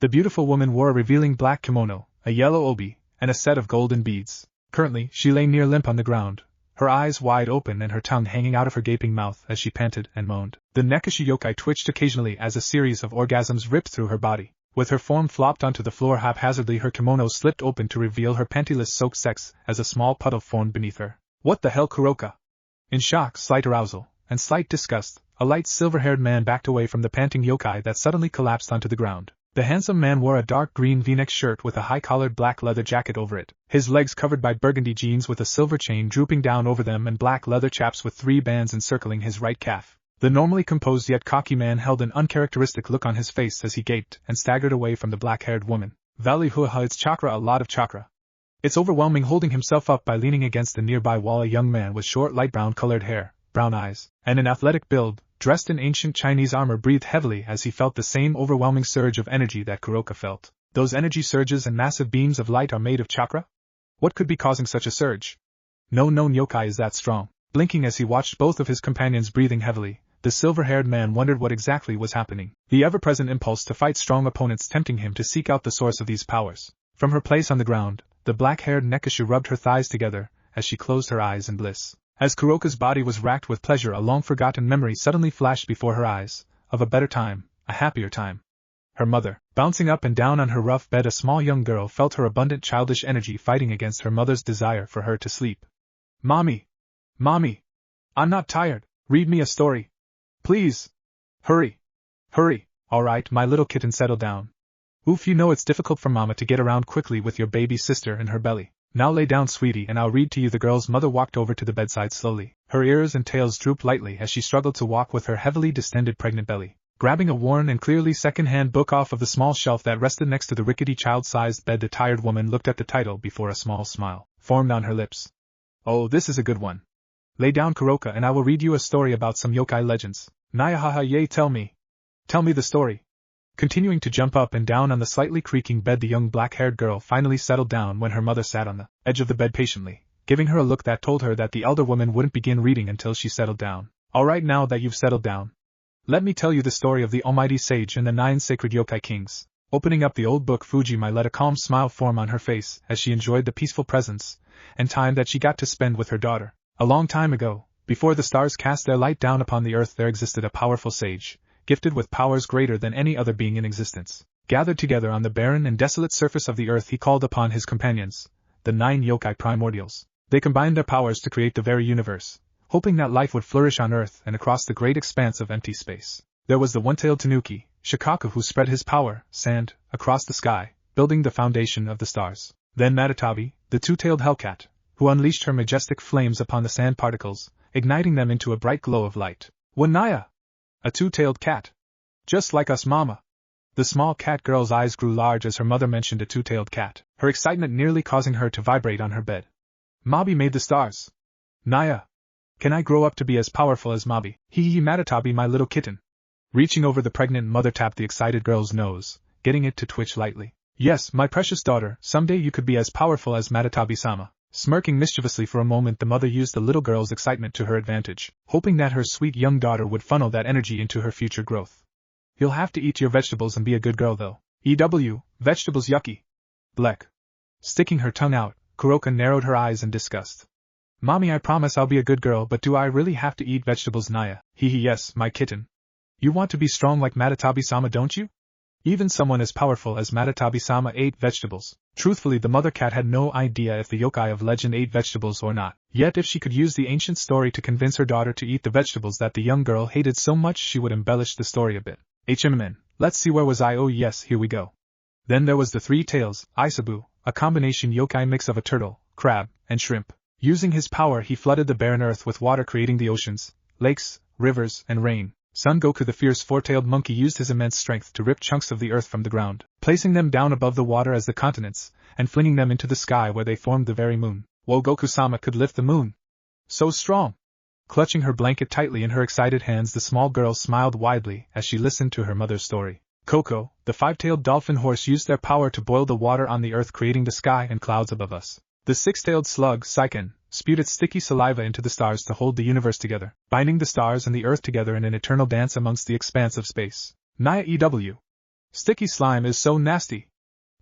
The beautiful woman wore a revealing black kimono, a yellow obi, and a set of golden beads. Currently, she lay near limp on the ground, her eyes wide open and her tongue hanging out of her gaping mouth as she panted and moaned. The Nekoshi yokai twitched occasionally as a series of orgasms ripped through her body. With her form flopped onto the floor haphazardly, her kimono slipped open to reveal her pantyless soaked sex as a small puddle formed beneath her. What the hell, Kuroka? In shock, slight arousal, and slight disgust, a light silver-haired man backed away from the panting yokai that suddenly collapsed onto the ground. The handsome man wore a dark green v-neck shirt with a high-collared black leather jacket over it, his legs covered by burgundy jeans with a silver chain drooping down over them and black leather chaps with 3 bands encircling his right calf. The normally composed yet cocky man held an uncharacteristic look on his face as he gaped and staggered away from the black-haired woman. Valley Huaha, it's chakra, a lot of chakra. It's overwhelming. Holding himself up by leaning against the nearby wall, a young man with short light brown-colored hair, brown eyes, and an athletic build, dressed in ancient Chinese armor, breathed heavily as he felt the same overwhelming surge of energy that Kuroka felt. Those energy surges and massive beams of light are made of chakra? What could be causing such a surge? No known yokai is that strong. Blinking as he watched both of his companions breathing heavily, the silver-haired man wondered what exactly was happening, the ever-present impulse to fight strong opponents tempting him to seek out the source of these powers. From her place on the ground, the black-haired Nekoshi rubbed her thighs together as she closed her eyes in bliss. As Kuroka's body was racked with pleasure, a long-forgotten memory suddenly flashed before her eyes, of a better time, a happier time. Her mother, bouncing up and down on her rough bed, a small young girl felt her abundant childish energy fighting against her mother's desire for her to sleep. Mommy! Mommy! I'm not tired, read me a story. Please! Hurry! Hurry! Alright, my little kitten, settle down. Oof, you know it's difficult for Mama to get around quickly with your baby sister in her belly. Now lay down, sweetie, and I'll read to you. The girl's mother walked over to the bedside slowly. Her ears and tails drooped lightly as she struggled to walk with her heavily distended pregnant belly. Grabbing a worn and clearly second-hand book off of the small shelf that rested next to the rickety child-sized bed, the tired woman looked at the title before a small smile formed on her lips. Oh, this is a good one. Lay down, Kuroka, and I will read you a story about some yokai legends. Naya haha yay, tell me. Tell me the story. Continuing to jump up and down on the slightly creaking bed, the young black-haired girl finally settled down when her mother sat on the edge of the bed patiently, giving her a look that told her that the elder woman wouldn't begin reading until she settled down. Alright, now that you've settled down, let me tell you the story of the Almighty Sage and the 9 sacred Yokai Kings. Opening up the old book, Fujimai let a calm smile form on her face as she enjoyed the peaceful presence and time that she got to spend with her daughter. A long time ago, before the stars cast their light down upon the earth, there existed a powerful sage, gifted with powers greater than any other being in existence. Gathered together on the barren and desolate surface of the earth, he called upon his companions, the 9 Yokai Primordials. They combined their powers to create the very universe, hoping that life would flourish on earth and across the great expanse of empty space. There was the one-tailed tanuki, Shikaku, who spread his power, sand, across the sky, building the foundation of the stars. Then Matatabi, the two-tailed hellcat, who unleashed her majestic flames upon the sand particles, igniting them into a bright glow of light. Wanaya, a two-tailed cat. Just like us, mama. The small cat girl's eyes grew large as her mother mentioned a two-tailed cat, her excitement nearly causing her to vibrate on her bed. Mabi made the stars. Naya, can I grow up to be as powerful as Mabi? Hee Matatabi, my little kitten. Reaching over, the pregnant mother tapped the excited girl's nose, getting it to twitch lightly. Yes, my precious daughter, someday you could be as powerful as Matatabi-sama. Smirking mischievously for a moment, the mother used the little girl's excitement to her advantage, hoping that her sweet young daughter would funnel that energy into her future growth. You'll have to eat your vegetables and be a good girl though. Vegetables yucky. Blech. Sticking her tongue out, Kuroka narrowed her eyes in disgust. Mommy, I promise I'll be a good girl, but do I really have to eat vegetables? Naya. Yes, my kitten. You want to be strong like Matatabi-sama, don't you? Even someone as powerful as Matatabi-sama ate vegetables. Truthfully, the mother cat had no idea if the yokai of legend ate vegetables or not. Yet if she could use the ancient story to convince her daughter to eat the vegetables that the young girl hated so much, she would embellish the story a bit. Let's see, where was I? Oh yes, here we go. Then there was the 3 tails, Isabu, a combination yokai mix of a turtle, crab, and shrimp. Using his power, he flooded the barren earth with water, creating the oceans, lakes, rivers, and rain. Son Goku, the fierce 4-tailed monkey, used his immense strength to rip chunks of the earth from the ground, placing them down above the water as the continents, and flinging them into the sky where they formed the very moon. Whoa, Goku-sama could lift the moon. So strong! Clutching her blanket tightly in her excited hands, the small girl smiled widely as she listened to her mother's story. Koko, the 5-tailed dolphin horse, used their power to boil the water on the earth, creating the sky and clouds above us. The 6-tailed slug, Saiken, spewed its sticky saliva into the stars to hold the universe together, binding the stars and the earth together in an eternal dance amongst the expanse of space. Naya Sticky slime is so nasty.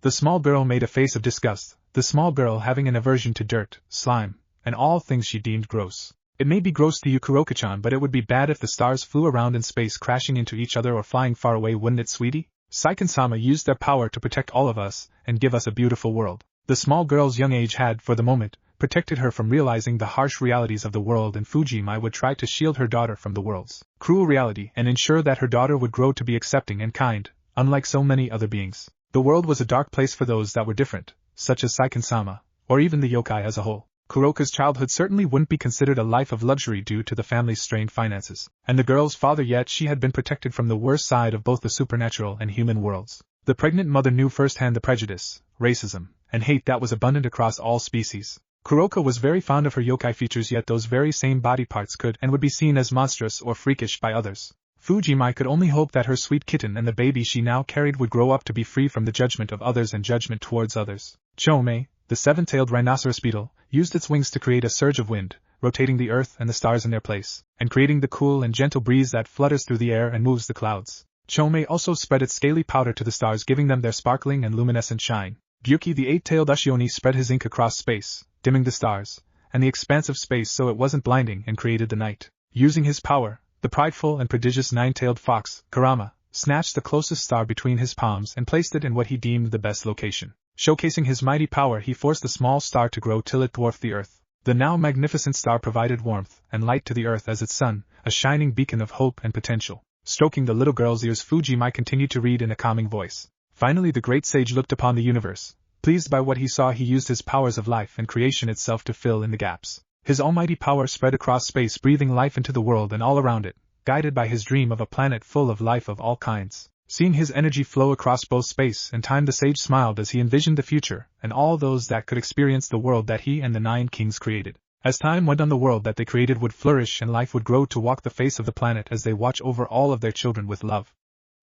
The small girl made a face of disgust, the small girl having an aversion to dirt, slime, and all things she deemed gross. It may be gross to you, Kuroka-chan, but it would be bad if the stars flew around in space crashing into each other or flying far away, wouldn't it, sweetie? Saiken-sama used their power to protect all of us and give us a beautiful world. The small girl's young age had, for the moment, protected her from realizing the harsh realities of the world, and Fujimai would try to shield her daughter from the world's cruel reality and ensure that her daughter would grow to be accepting and kind, unlike so many other beings. The world was a dark place for those that were different, such as Saiken-sama, or even the yokai as a whole. Kuroka's childhood certainly wouldn't be considered a life of luxury due to the family's strained finances, and the girl's father, yet she had been protected from the worst side of both the supernatural and human worlds. The pregnant mother knew firsthand the prejudice, racism, and hate that was abundant across all species. Kuroka was very fond of her yokai features, yet those very same body parts could and would be seen as monstrous or freakish by others. Fujimai could only hope that her sweet kitten and the baby she now carried would grow up to be free from the judgment of others and judgment towards others. Chome, the 7-tailed rhinoceros beetle, used its wings to create a surge of wind, rotating the earth and the stars in their place, and creating the cool and gentle breeze that flutters through the air and moves the clouds. Chome also spread its scaly powder to the stars, giving them their sparkling and luminescent shine. Gyuki, the 8-tailed Ushioni, spread his ink across space, dimming the stars and the expanse of space so it wasn't blinding, and created the night. Using his power, the prideful and prodigious 9-tailed fox, Karama, snatched the closest star between his palms and placed it in what he deemed the best location. Showcasing his mighty power, he forced the small star to grow till it dwarfed the earth. The now magnificent star provided warmth and light to the earth as its sun, a shining beacon of hope and potential. Stroking the little girl's ears, Fujimai continued to read in a calming voice. Finally, the great sage looked upon the universe. Pleased by what he saw, he used his powers of life and creation itself to fill in the gaps. His almighty power spread across space, breathing life into the world and all around it, guided by his dream of a planet full of life of all kinds. Seeing his energy flow across both space and time, the sage smiled as he envisioned the future and all those that could experience the world that he and the 9 kings created. As time went on, the world that they created would flourish and life would grow to walk the face of the planet as they watch over all of their children with love.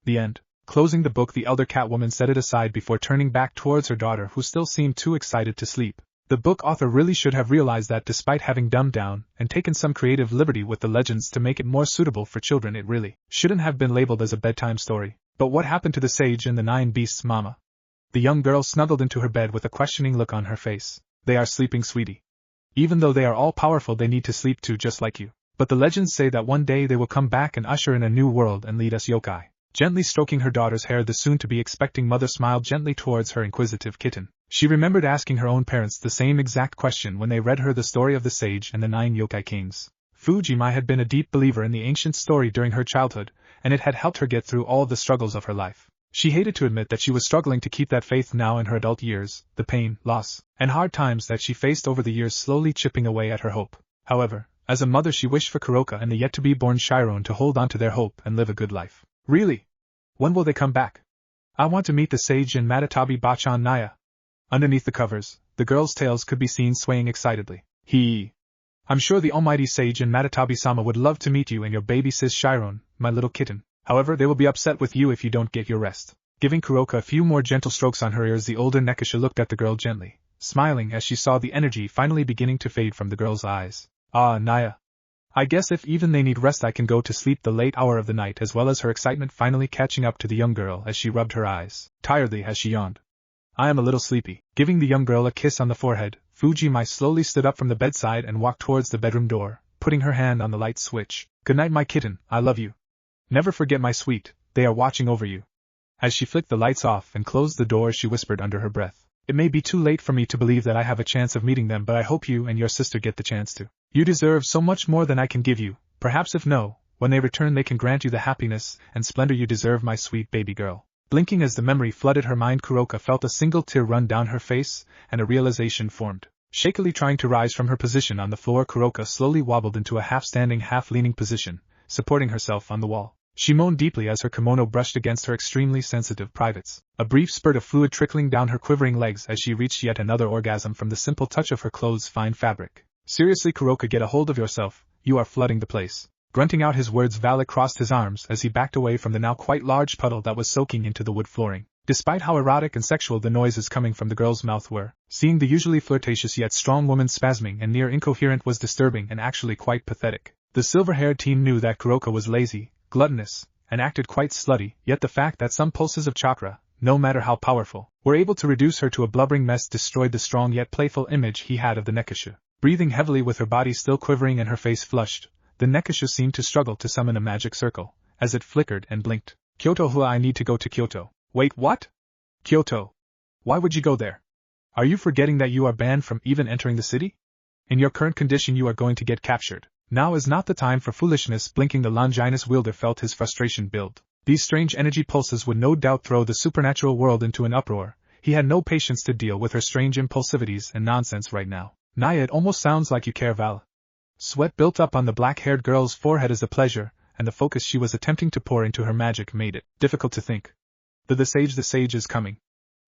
The end. Closing the book, the elder Catwoman set it aside before turning back towards her daughter, who still seemed too excited to sleep. The book author really should have realized that despite having dumbed down and taken some creative liberty with the legends to make it more suitable for children, it really shouldn't have been labeled as a bedtime story. But what happened to the sage and the 9 beasts, Mama? The young girl snuggled into her bed with a questioning look on her face. They are sleeping, sweetie. Even though they are all powerful, they need to sleep too, just like you. But the legends say that one day they will come back and usher in a new world and lead us yokai. Gently stroking her daughter's hair, the soon-to-be expecting mother smiled gently towards her inquisitive kitten. She remembered asking her own parents the same exact question when they read her the story of the sage and the 9 yokai kings. Fujimai had been a deep believer in the ancient story during her childhood, and it had helped her get through all the struggles of her life. She hated to admit that she was struggling to keep that faith now in her adult years, the pain, loss, and hard times that she faced over the years slowly chipping away at her hope. However, as a mother, she wished for Kuroka and the yet-to-be-born Chiron to hold on to their hope and live a good life. Really? When will they come back? I want to meet the sage and Matatabi Bachan Naya. Underneath the covers, the girl's tails could be seen swaying excitedly. I'm sure the almighty sage and Matatabi-sama would love to meet you and your baby sis Chiron, my little kitten. However, they will be upset with you if you don't get your rest. Giving Kuroka a few more gentle strokes on her ears, the older Nekasha looked at the girl gently, smiling as she saw the energy finally beginning to fade from the girl's eyes. Ah, Naya. I guess if even they need rest, I can go to sleep. The late hour of the night, as well as her excitement finally catching up to the young girl as she rubbed her eyes tiredly as she yawned. I am a little sleepy. Giving the young girl a kiss on the forehead, Fujimai slowly stood up from the bedside and walked towards the bedroom door, putting her hand on the light switch. Good night, my kitten, I love you. Never forget, my sweet, they are watching over you. As she flicked the lights off and closed the door, she whispered under her breath. It may be too late for me to believe that I have a chance of meeting them, but I hope you and your sister get the chance to. You deserve so much more than I can give you. Perhaps if no, when they return they can grant you the happiness and splendor you deserve, my sweet baby girl. Blinking as the memory flooded her mind, Kuroka felt a single tear run down her face, and a realization formed. Shakily trying to rise from her position on the floor, Kuroka slowly wobbled into a half-standing, half-leaning position, supporting herself on the wall. She moaned deeply as her kimono brushed against her extremely sensitive privates. A brief spurt of fluid trickling down her quivering legs as she reached yet another orgasm from the simple touch of her clothes' fine fabric. Seriously, Kuroka, get a hold of yourself, you are flooding the place. Grunting out his words, Valak crossed his arms as he backed away from the now quite large puddle that was soaking into the wood flooring. Despite how erotic and sexual the noises coming from the girl's mouth were, seeing the usually flirtatious yet strong woman spasming and near incoherent was disturbing and actually quite pathetic. The silver-haired teen knew that Kuroka was lazy, gluttonous, and acted quite slutty, yet the fact that some pulses of chakra, no matter how powerful, were able to reduce her to a blubbering mess destroyed the strong yet playful image he had of the Nekasha. Breathing heavily with her body still quivering and her face flushed, the Nekasha seemed to struggle to summon a magic circle, as it flickered and blinked. Kyoto Hua, I need to go to Kyoto. Wait, what? Kyoto? Why would you go there? Are you forgetting that you are banned from even entering the city? In your current condition you are going to get captured. Now is not the time for foolishness. Blinking, the Longinus wielder felt his frustration build. These strange energy pulses would no doubt throw the supernatural world into an uproar. He had no patience to deal with her strange impulsivities and nonsense right now. Naya, it almost sounds like you care, Val. Sweat built up on the black-haired girl's forehead as the pleasure and the focus she was attempting to pour into her magic made it difficult to think. The sage is coming.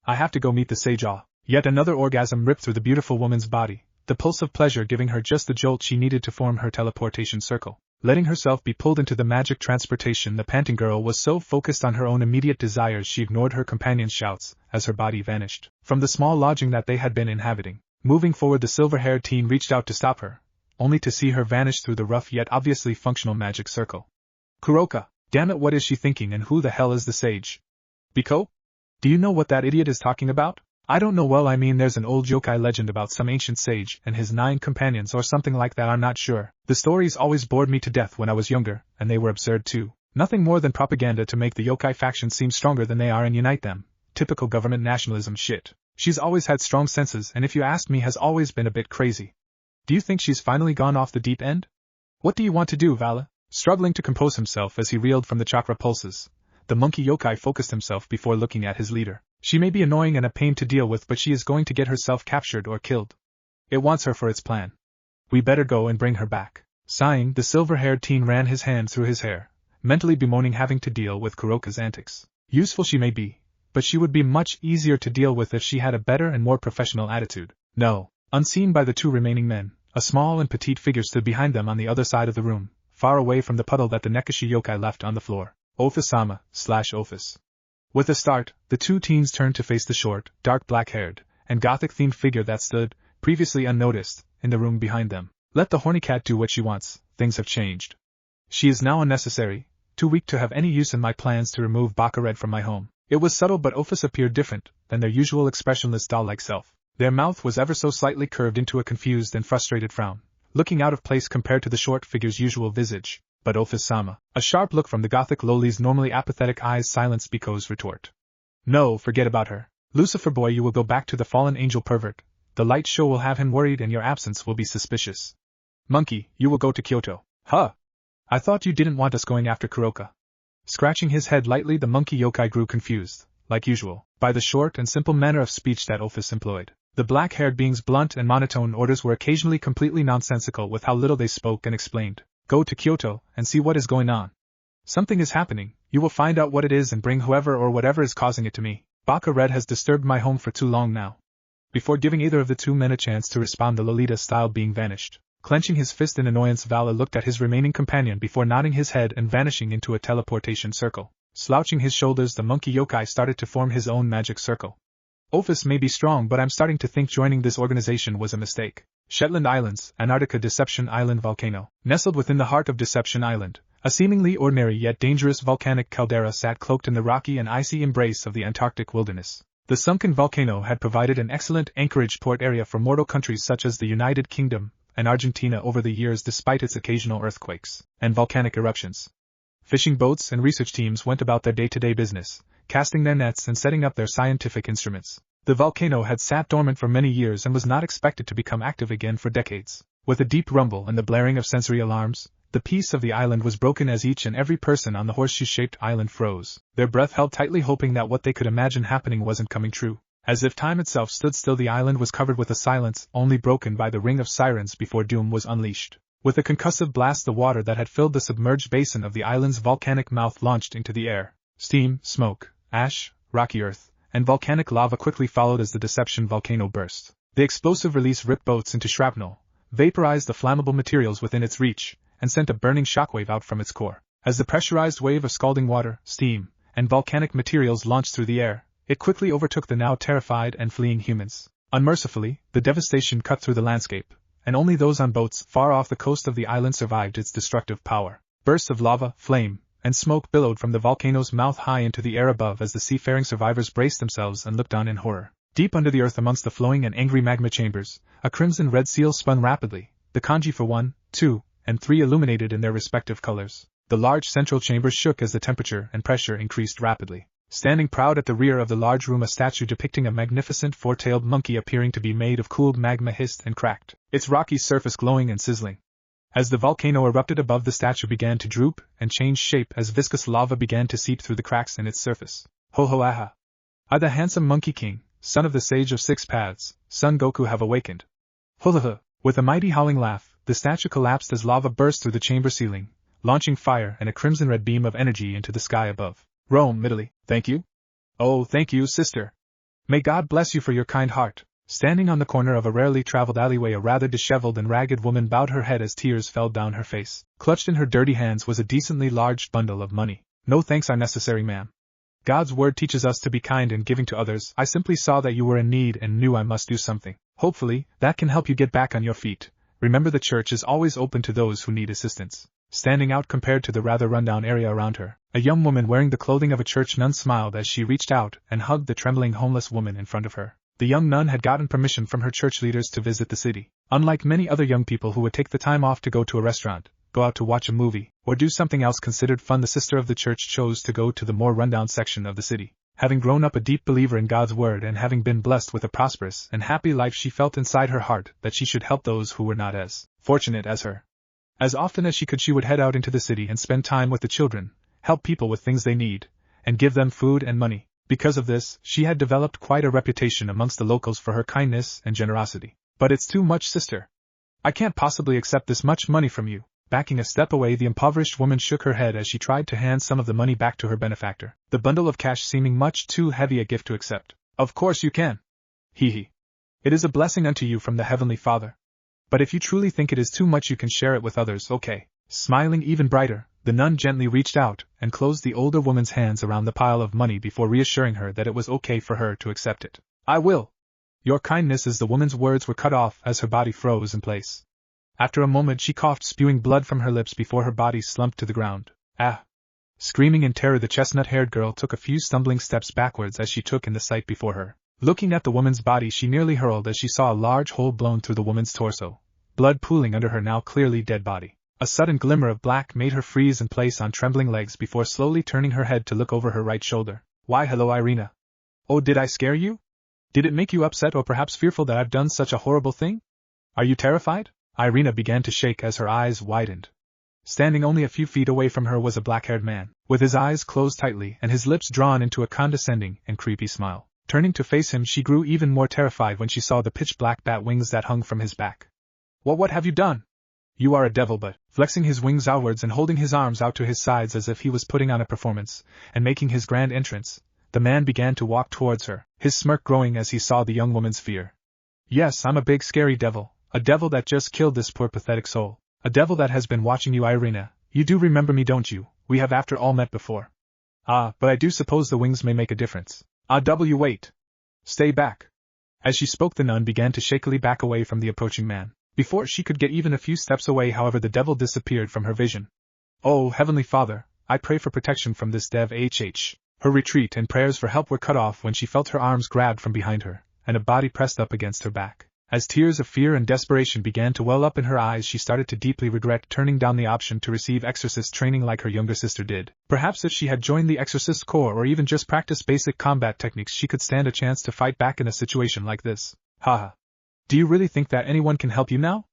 I have to go meet the sage. Yet another orgasm ripped through the beautiful woman's body, the pulse of pleasure giving her just the jolt she needed to form her teleportation circle. Letting herself be pulled into the magic transportation, the panting girl was so focused on her own immediate desires she ignored her companion's shouts as her body vanished from the small lodging that they had been inhabiting. Moving forward, the silver-haired teen reached out to stop her, only to see her vanish through the rough yet obviously functional magic circle. Kuroka, damn it, what is she thinking, and who the hell is the sage? Biko? Do you know what that idiot is talking about? I don't know. Well, I mean, there's an old yokai legend about some ancient sage and his 9 companions or something like that. I'm not sure. The stories always bored me to death when I was younger, and they were absurd too. Nothing more than propaganda to make the yokai faction seem stronger than they are and unite them. Typical government nationalism shit. She's always had strong senses, and if you ask me, has always been a bit crazy. Do you think she's finally gone off the deep end? What do you want to do, Vala? Struggling to compose himself as he reeled from the chakra pulses, the monkey yokai focused himself before looking at his leader. She may be annoying and a pain to deal with, but she is going to get herself captured or killed. It wants her for its plan. We better go and bring her back. Sighing, the silver-haired teen ran his hand through his hair, mentally bemoaning having to deal with Kuroka's antics. Useful she may be, but she would be much easier to deal with if she had a better and more professional attitude. No. Unseen by the 2 remaining men, A small and petite figure stood behind them on the other side of the room, far away from the puddle that the Nekoshi yokai left on the floor. Office-sama/Office. With a start, the two teens turned to face the short, dark black-haired, and gothic-themed figure that stood, previously unnoticed, in the room behind them. Let the horny cat do what she wants, things have changed. She is now unnecessary, too weak to have any use in my plans to remove Baka-Red from my home. It was subtle, but Office appeared different than their usual expressionless doll-like self. Their mouth was ever so slightly curved into a confused and frustrated frown, looking out of place compared to the short figure's usual visage. But Office-sama. A sharp look from the gothic loli's normally apathetic eyes silenced Biko's retort. No, forget about her. Lucifer boy, you will go back to the fallen angel pervert. The light show will have him worried and your absence will be suspicious. Monkey, you will go to Kyoto. Huh? I thought you didn't want us going after Kuroka. Scratching his head lightly, the monkey yokai grew confused, like usual, by the short and simple manner of speech that Office employed. The black-haired being's blunt and monotone orders were occasionally completely nonsensical with how little they spoke and explained. Go to Kyoto and see what is going on. Something is happening, you will find out what it is and bring whoever or whatever is causing it to me. Baka-Red has disturbed my home for too long now. Before giving either of the two men a chance to respond, the Lolita-style being vanished. Clenching his fist in annoyance, Vala looked at his remaining companion before nodding his head and vanishing into a teleportation circle. Slouching his shoulders, the monkey yokai started to form his own magic circle. Office may be strong, but I'm starting to think joining this organization was a mistake. Shetland Islands, Antarctica. Deception Island volcano. Nestled within the heart of Deception Island, a seemingly ordinary yet dangerous volcanic caldera sat cloaked in the rocky and icy embrace of the Antarctic wilderness. The sunken volcano had provided an excellent anchorage port area for mortal countries such as the United Kingdom and Argentina over the years, despite its occasional earthquakes and volcanic eruptions. Fishing boats and research teams went about their day-to-day business, casting their nets and setting up their scientific instruments. The volcano had sat dormant for many years and was not expected to become active again for decades. With a deep rumble and the blaring of sensory alarms, the peace of the island was broken as each and every person on the horseshoe-shaped island froze, their breath held tightly, hoping that what they could imagine happening wasn't coming true. As if time itself stood still, the island was covered with a silence only broken by the ring of sirens before doom was unleashed. With a concussive blast, the water that had filled the submerged basin of the island's volcanic mouth launched into the air. Steam, smoke, ash, rocky earth, and volcanic lava quickly followed as the Deception volcano burst. The explosive release ripped boats into shrapnel, vaporized the flammable materials within its reach, and sent a burning shockwave out from its core. As the pressurized wave of scalding water, steam, and volcanic materials launched through the air, it quickly overtook the now terrified and fleeing humans. Unmercifully, the devastation cut through the landscape, and only those on boats far off the coast of the island survived its destructive power. Bursts of lava, flame, and smoke billowed from the volcano's mouth high into the air above as the seafaring survivors braced themselves and looked on in horror. Deep under the earth, amongst the flowing and angry magma chambers, a crimson-red seal spun rapidly, the kanji for 1, 2, and 3 illuminated in their respective colors. The large central chambers shook as the temperature and pressure increased rapidly. Standing proud at the rear of the large room, a statue depicting a magnificent four-tailed monkey appearing to be made of cooled magma hissed and cracked, its rocky surface glowing and sizzling. As the volcano erupted above, the statue began to droop and change shape as viscous lava began to seep through the cracks in its surface. Ho ho aha! I, the handsome Monkey King, son of the Sage of Six Paths, Son Goku, have awakened. Hulaha! With a mighty howling laugh, the statue collapsed as lava burst through the chamber ceiling, launching fire and a crimson-red beam of energy into the sky above. Rome, Italy, thank you? Oh, thank you, sister. May God bless you for your kind heart. Standing on the corner of a rarely traveled alleyway, a rather disheveled and ragged woman bowed her head as tears fell down her face. Clutched in her dirty hands was a decently large bundle of money. No thanks are necessary, ma'am. God's word teaches us to be kind and giving to others. I simply saw that you were in need and knew I must do something. Hopefully, that can help you get back on your feet. Remember, the church is always open to those who need assistance. Standing out compared to the rather rundown area around her, a young woman wearing the clothing of a church nun smiled as she reached out and hugged the trembling homeless woman in front of her. The young nun had gotten permission from her church leaders to visit the city. Unlike many other young people who would take the time off to go to a restaurant, go out to watch a movie, or do something else considered fun, the sister of the church chose to go to the more rundown section of the city. Having grown up a deep believer in God's word and having been blessed with a prosperous and happy life, she felt inside her heart that she should help those who were not as fortunate as her. As often as she could, she would head out into the city and spend time with the children, help people with things they need, and give them food and money. Because of this, she had developed quite a reputation amongst the locals for her kindness and generosity. But it's too much, sister. I can't possibly accept this much money from you. Backing a step away, the impoverished woman shook her head as she tried to hand some of the money back to her benefactor, the bundle of cash seeming much too heavy a gift to accept. Of course you can. Hee hee. It is a blessing unto you from the Heavenly Father. But if you truly think it is too much, you can share it with others, okay? Smiling even brighter, the nun gently reached out and closed the older woman's hands around the pile of money before reassuring her that it was okay for her to accept it. I will. Your kindness, as the woman's words were cut off as her body froze in place. After a moment she coughed, spewing blood from her lips before her body slumped to the ground. Ah! Screaming in terror, the chestnut-haired girl took a few stumbling steps backwards as she took in the sight before her. Looking at the woman's body, she nearly hurled as she saw a large hole blown through the woman's torso, blood pooling under her now clearly dead body. A sudden glimmer of black made her freeze in place on trembling legs before slowly turning her head to look over her right shoulder. Why, hello, Irena. Oh, did I scare you? Did it make you upset or perhaps fearful that I've done such a horrible thing? Are you terrified? Irena began to shake as her eyes widened. Standing only a few feet away from her was a black-haired man, with his eyes closed tightly and his lips drawn into a condescending and creepy smile. Turning to face him, she grew even more terrified when she saw the pitch-black bat wings that hung from his back. What have you done? You are a devil, but, flexing his wings outwards and holding his arms out to his sides as if he was putting on a performance, and making his grand entrance, the man began to walk towards her, his smirk growing as he saw the young woman's fear. Yes, I'm a big scary devil, a devil that just killed this poor pathetic soul, a devil that has been watching you, Irena. You do remember me, don't you? We have after all met before. Ah, but I do suppose the wings may make a difference. Wait. Stay back. As she spoke, the nun began to shakily back away from the approaching man. Before she could get even a few steps away, however, the devil disappeared from her vision. Oh, Heavenly Father, I pray for protection from this dev. Her retreat and prayers for help were cut off when she felt her arms grabbed from behind her, and a body pressed up against her back. As tears of fear and desperation began to well up in her eyes, she started to deeply regret turning down the option to receive exorcist training like her younger sister did. Perhaps if she had joined the exorcist corps or even just practiced basic combat techniques, she could stand a chance to fight back in a situation like this. Haha. Do you really think that anyone can help you now?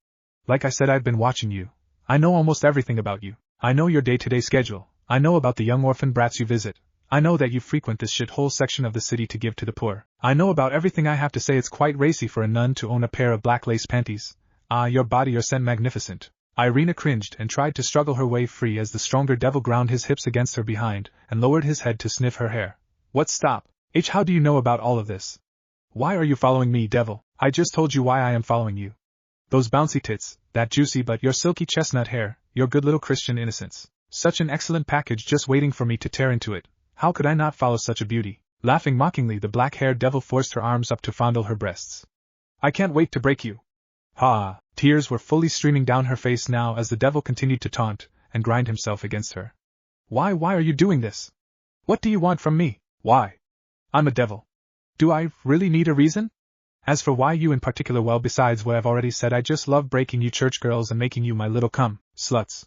Like I said, I've been watching you. I know almost everything about you. I know your day-to-day schedule. I know about the young orphan brats you visit. I know that you frequent this shithole section of the city to give to the poor. I know about everything I have to say. It's quite racy for a nun to own a pair of black lace panties. Ah, your body, you're scent magnificent. Irena cringed and tried to struggle her way free as the stronger devil ground his hips against her behind and lowered his head to sniff her hair. What, stop? How do you know about all of this? Why are you following me, devil? I just told you why I am following you. Those bouncy tits, that juicy butt, your silky chestnut hair, your good little Christian innocence. Such an excellent package just waiting for me to tear into it. How could I not follow such a beauty? Laughing mockingly, the black-haired devil forced her arms up to fondle her breasts. I can't wait to break you. Ha! Tears were fully streaming down her face now as the devil continued to taunt and grind himself against her. Why are you doing this? What do you want from me? Why? I'm a devil. Do I really need a reason? As for why you in particular, well, besides what I've already said, I just love breaking you church girls and making you my little sluts.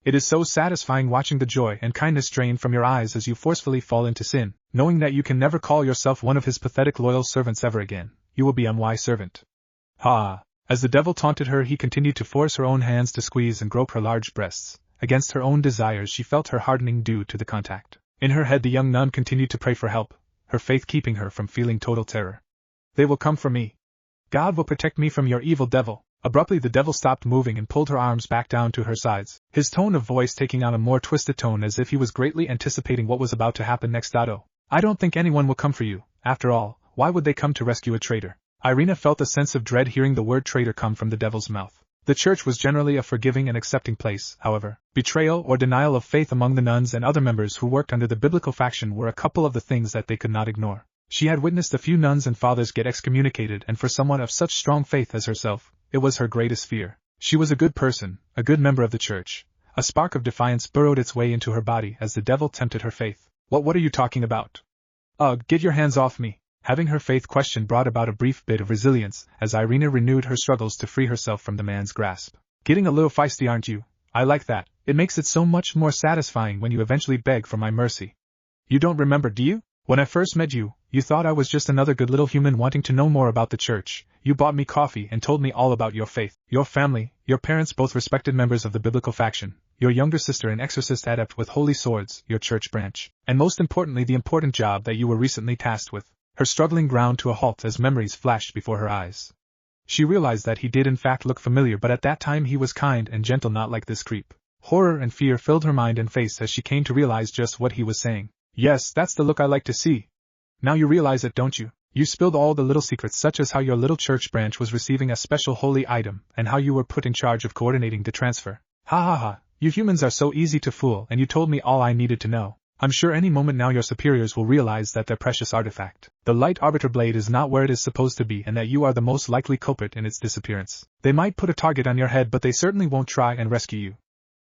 It is so satisfying watching the joy and kindness drain from your eyes as you forcefully fall into sin, knowing that you can never call yourself one of his pathetic loyal servants ever again. You will be unwise servant. Ha! As the devil taunted her, he continued to force her own hands to squeeze and grope her large breasts. Against her own desires, she felt her hardening due to the contact. In her head, the young nun continued to pray for help, her faith keeping her from feeling total terror. They will come for me. God will protect me from your evil devil. Abruptly, the devil stopped moving and pulled her arms back down to her sides, his tone of voice taking on a more twisted tone as if he was greatly anticipating what was about to happen next. I don't think anyone will come for you. After all, why would they come to rescue a traitor? Irena felt a sense of dread hearing the word traitor come from the devil's mouth. The church was generally a forgiving and accepting place, however. Betrayal or denial of faith among the nuns and other members who worked under the biblical faction were a couple of the things that they could not ignore. She had witnessed a few nuns and fathers get excommunicated, and for someone of such strong faith as herself, it was her greatest fear. She was a good person, a good member of the church. A spark of defiance burrowed its way into her body as the devil tempted her faith. What are you talking about? Ugh, get your hands off me. Having her faith questioned brought about a brief bit of resilience as Irena renewed her struggles to free herself from the man's grasp. Getting a little feisty, aren't you? I like that. It makes it so much more satisfying when you eventually beg for my mercy. You don't remember, do you? When I first met you, you thought I was just another good little human wanting to know more about the church. You bought me coffee and told me all about your faith, your family, your parents both respected members of the biblical faction, your younger sister an exorcist adept with holy swords, your church branch, and most importantly the important job that you were recently tasked with. Her struggling ground to a halt as memories flashed before her eyes. She realized that he did in fact look familiar, but at that time he was kind and gentle, not like this creep. Horror and fear filled her mind and face as she came to realize just what he was saying. Yes, that's the look I like to see. Now you realize it, don't you? You spilled all the little secrets, such as how your little church branch was receiving a special holy item and how you were put in charge of coordinating the transfer. Ha ha ha, you humans are so easy to fool, and you told me all I needed to know. I'm sure any moment now your superiors will realize that their precious artifact, the Light Arbiter Blade, is not where it is supposed to be and that you are the most likely culprit in its disappearance. They might put a target on your head, but they certainly won't try and rescue you.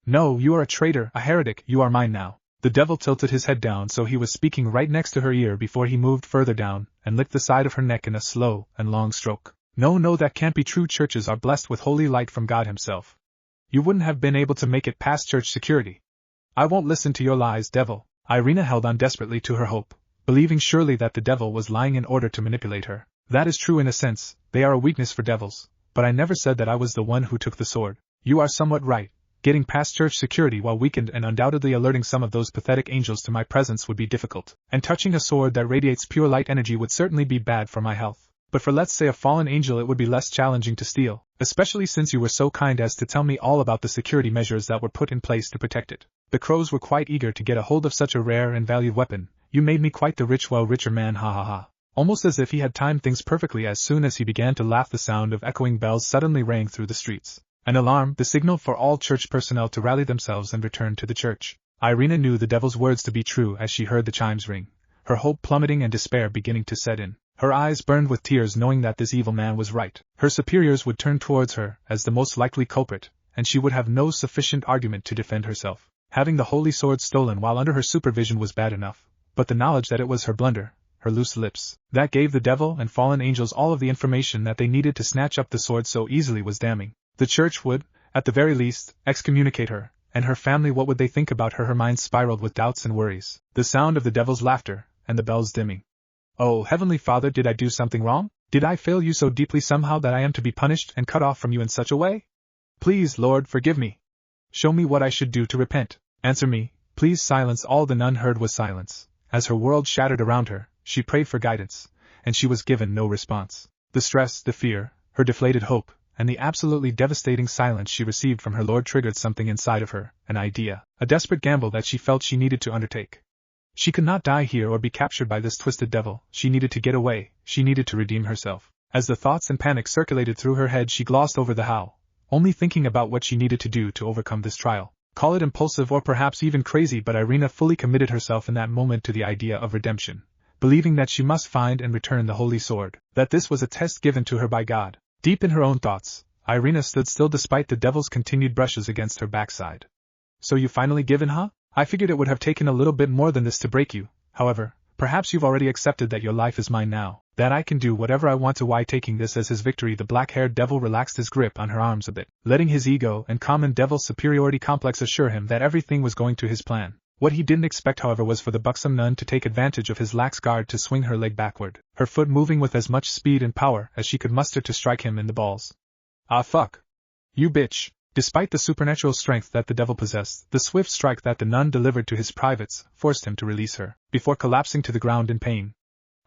No, you are a traitor, a heretic, you are mine now. The devil tilted his head down so he was speaking right next to her ear before he moved further down and licked the side of her neck in a slow and long stroke. No, that can't be true. Churches are blessed with holy light from God himself. You wouldn't have been able to make it past church security. I won't listen to your lies, devil. Irena held on desperately to her hope, believing surely that the devil was lying in order to manipulate her. That is true in a sense, they are a weakness for devils, but I never said that I was the one who took the sword. You are somewhat right. Getting past church security while weakened and undoubtedly alerting some of those pathetic angels to my presence would be difficult, and touching a sword that radiates pure light energy would certainly be bad for my health. But for, let's say, a fallen angel, it would be less challenging to steal, especially since you were so kind as to tell me all about the security measures that were put in place to protect it. The crows were quite eager to get a hold of such a rare and valued weapon. You made me quite the richer man, ha ha ha. Almost as if he had timed things perfectly, as soon as he began to laugh, the sound of echoing bells suddenly rang through the streets. An alarm, the signal for all church personnel to rally themselves and return to the church. Irena knew the devil's words to be true as she heard the chimes ring, her hope plummeting and despair beginning to set in. Her eyes burned with tears, knowing that this evil man was right. Her superiors would turn towards her as the most likely culprit, and she would have no sufficient argument to defend herself. Having the holy sword stolen while under her supervision was bad enough, but the knowledge that it was her blunder, her loose lips, that gave the devil and fallen angels all of the information that they needed to snatch up the sword so easily was damning. The church would, at the very least, excommunicate her, and her family. What would they think about her? Her mind spiraled with doubts and worries. The sound of the devil's laughter, and the bells dimming. Oh, Heavenly Father, did I do something wrong? Did I fail you so deeply somehow that I am to be punished and cut off from you in such a way? Please, Lord, forgive me. Show me what I should do to repent. Answer me, please. Silence. All the nun heard was silence. As her world shattered around her, she prayed for guidance, and she was given no response. The stress, the fear, her deflated hope, and the absolutely devastating silence she received from her Lord triggered something inside of her, an idea, a desperate gamble that she felt she needed to undertake. She could not die here or be captured by this twisted devil. She needed to get away, she needed to redeem herself. As the thoughts and panic circulated through her head, she glossed over the how, only thinking about what she needed to do to overcome this trial. Call it impulsive or perhaps even crazy, but Irena fully committed herself in that moment to the idea of redemption, believing that she must find and return the holy sword, that this was a test given to her by God. Deep in her own thoughts, Irena stood still despite the devil's continued brushes against her backside. So you finally given, huh? I figured it would have taken a little bit more than this to break you. However, perhaps you've already accepted that your life is mine now, that I can do whatever I want to. Why? Taking this as his victory, the black-haired devil relaxed his grip on her arms a bit, letting his ego and common devil superiority complex assure him that everything was going to his plan. What he didn't expect, however, was for the buxom nun to take advantage of his lax guard to swing her leg backward, her foot moving with as much speed and power as she could muster to strike him in the balls. Ah, fuck. You bitch. Despite the supernatural strength that the devil possessed, the swift strike that the nun delivered to his privates forced him to release her, before collapsing to the ground in pain.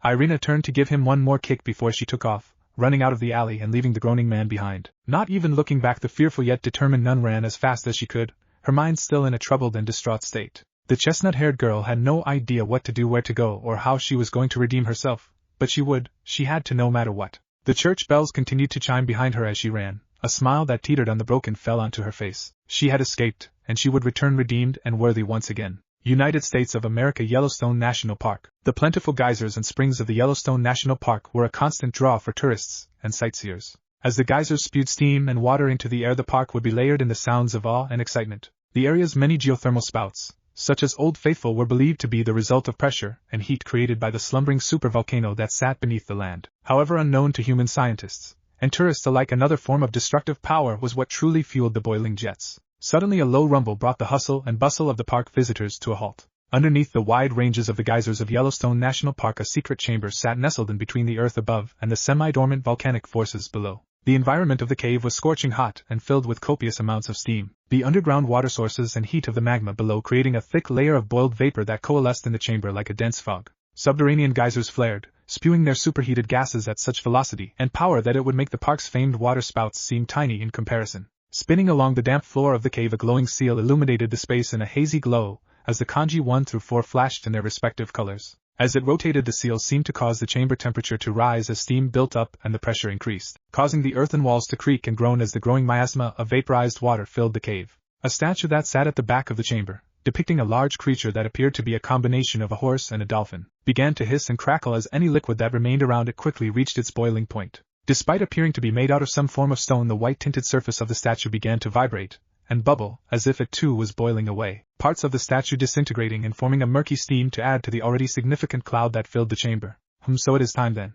Irena turned to give him one more kick before she took off, running out of the alley and leaving the groaning man behind. Not even looking back, the fearful yet determined nun ran as fast as she could, her mind still in a troubled and distraught state. The chestnut-haired girl had no idea what to do, where to go, or how she was going to redeem herself, but she had to no matter what. The church bells continued to chime behind her as she ran. A smile that teetered on the broken fell onto her face. She had escaped, and she would return redeemed and worthy once again. United States of America, Yellowstone National Park. The plentiful geysers and springs of the Yellowstone National Park were a constant draw for tourists and sightseers. As the geysers spewed steam and water into the air, the park would be layered in the sounds of awe and excitement. The area's many geothermal spouts, such as Old Faithful, were believed to be the result of pressure and heat created by the slumbering supervolcano that sat beneath the land. However, unknown to human scientists and tourists alike, another form of destructive power was what truly fueled the boiling jets. Suddenly a low rumble brought the hustle and bustle of the park visitors to a halt. Underneath the wide ranges of the geysers of Yellowstone National Park, a secret chamber sat nestled in between the earth above and the semi-dormant volcanic forces below. The environment of the cave was scorching hot and filled with copious amounts of steam, the underground water sources and heat of the magma below creating a thick layer of boiled vapor that coalesced in the chamber like a dense fog. Subterranean geysers flared, spewing their superheated gases at such velocity and power that it would make the park's famed water spouts seem tiny in comparison. Spinning along the damp floor of the cave, a glowing seal illuminated the space in a hazy glow, as the kanji 1 through 4 flashed in their respective colors. As it rotated, the seal seemed to cause the chamber temperature to rise as steam built up and the pressure increased, causing the earthen walls to creak and groan as the growing miasma of vaporized water filled the cave. A statue that sat at the back of the chamber, depicting a large creature that appeared to be a combination of a horse and a dolphin, began to hiss and crackle as any liquid that remained around it quickly reached its boiling point. Despite appearing to be made out of some form of stone, the white-tinted surface of the statue began to vibrate and bubble, as if it too was boiling away, parts of the statue disintegrating and forming a murky steam to add to the already significant cloud that filled the chamber. So it is time then.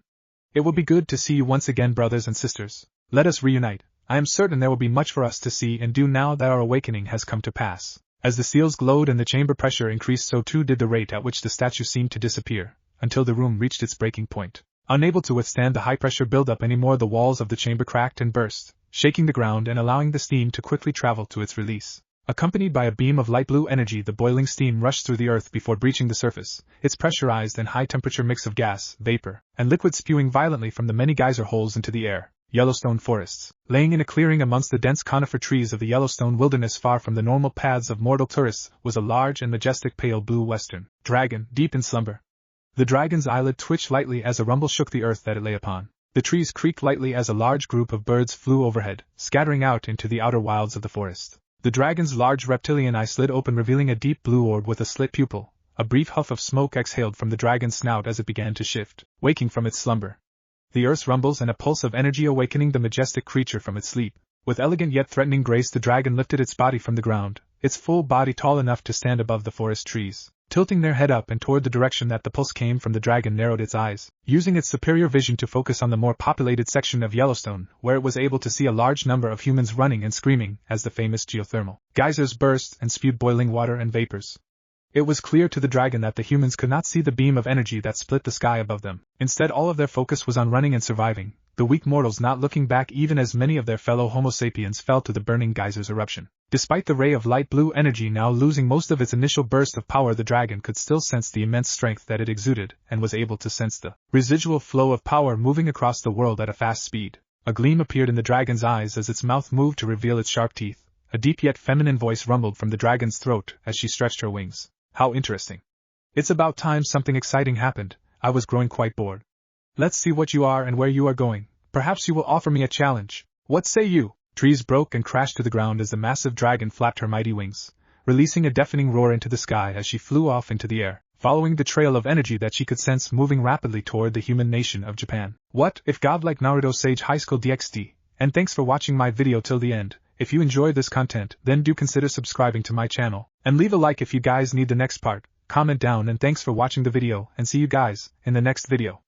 It will be good to see you once again, brothers and sisters. Let us reunite. I am certain there will be much for us to see and do now that our awakening has come to pass. As the seals glowed and the chamber pressure increased, so too did the rate at which the statue seemed to disappear, until the room reached its breaking point. Unable to withstand the high-pressure buildup anymore, the walls of the chamber cracked and burst, shaking the ground and allowing the steam to quickly travel to its release. Accompanied by a beam of light blue energy, the boiling steam rushed through the earth before breaching the surface, its pressurized and high-temperature mix of gas, vapor, and liquid spewing violently from the many geyser holes into the air. Yellowstone forests, laying in a clearing amongst the dense conifer trees of the Yellowstone wilderness far from the normal paths of mortal tourists, was a large and majestic pale blue western dragon, deep in slumber. The dragon's eyelid twitched lightly as a rumble shook the earth that it lay upon. The trees creaked lightly as a large group of birds flew overhead, scattering out into the outer wilds of the forest. The dragon's large reptilian eye slid open, revealing a deep blue orb with a slit pupil. A brief huff of smoke exhaled from the dragon's snout as it began to shift, waking from its slumber. The earth rumbles and a pulse of energy awakening the majestic creature from its sleep. With elegant yet threatening grace, the dragon lifted its body from the ground, its full body tall enough to stand above the forest trees. Tilting their head up and toward the direction that the pulse came from, the dragon narrowed its eyes, using its superior vision to focus on the more populated section of Yellowstone, where it was able to see a large number of humans running and screaming as the famous geothermal geysers burst and spewed boiling water and vapors. It was clear to the dragon that the humans could not see the beam of energy that split the sky above them. Instead, all of their focus was on running and surviving, the weak mortals not looking back even as many of their fellow Homo sapiens fell to the burning geyser's eruption. Despite the ray of light blue energy now losing most of its initial burst of power, the dragon could still sense the immense strength that it exuded, and was able to sense the residual flow of power moving across the world at a fast speed. A gleam appeared in the dragon's eyes as its mouth moved to reveal its sharp teeth. A deep yet feminine voice rumbled from the dragon's throat as she stretched her wings. How interesting. It's about time something exciting happened. I was growing quite bored. Let's see what you are and where you are going. Perhaps you will offer me a challenge. What say you? Trees broke and crashed to the ground as the massive dragon flapped her mighty wings, releasing a deafening roar into the sky as she flew off into the air, following the trail of energy that she could sense moving rapidly toward the human nation of Japan. What if Godlike Naruto Sage High School DxD? And thanks for watching my video till the end. If you enjoyed this content, then do consider subscribing to my channel, and leave a like if you guys need the next part. Comment down, and thanks for watching the video, and see you guys in the next video.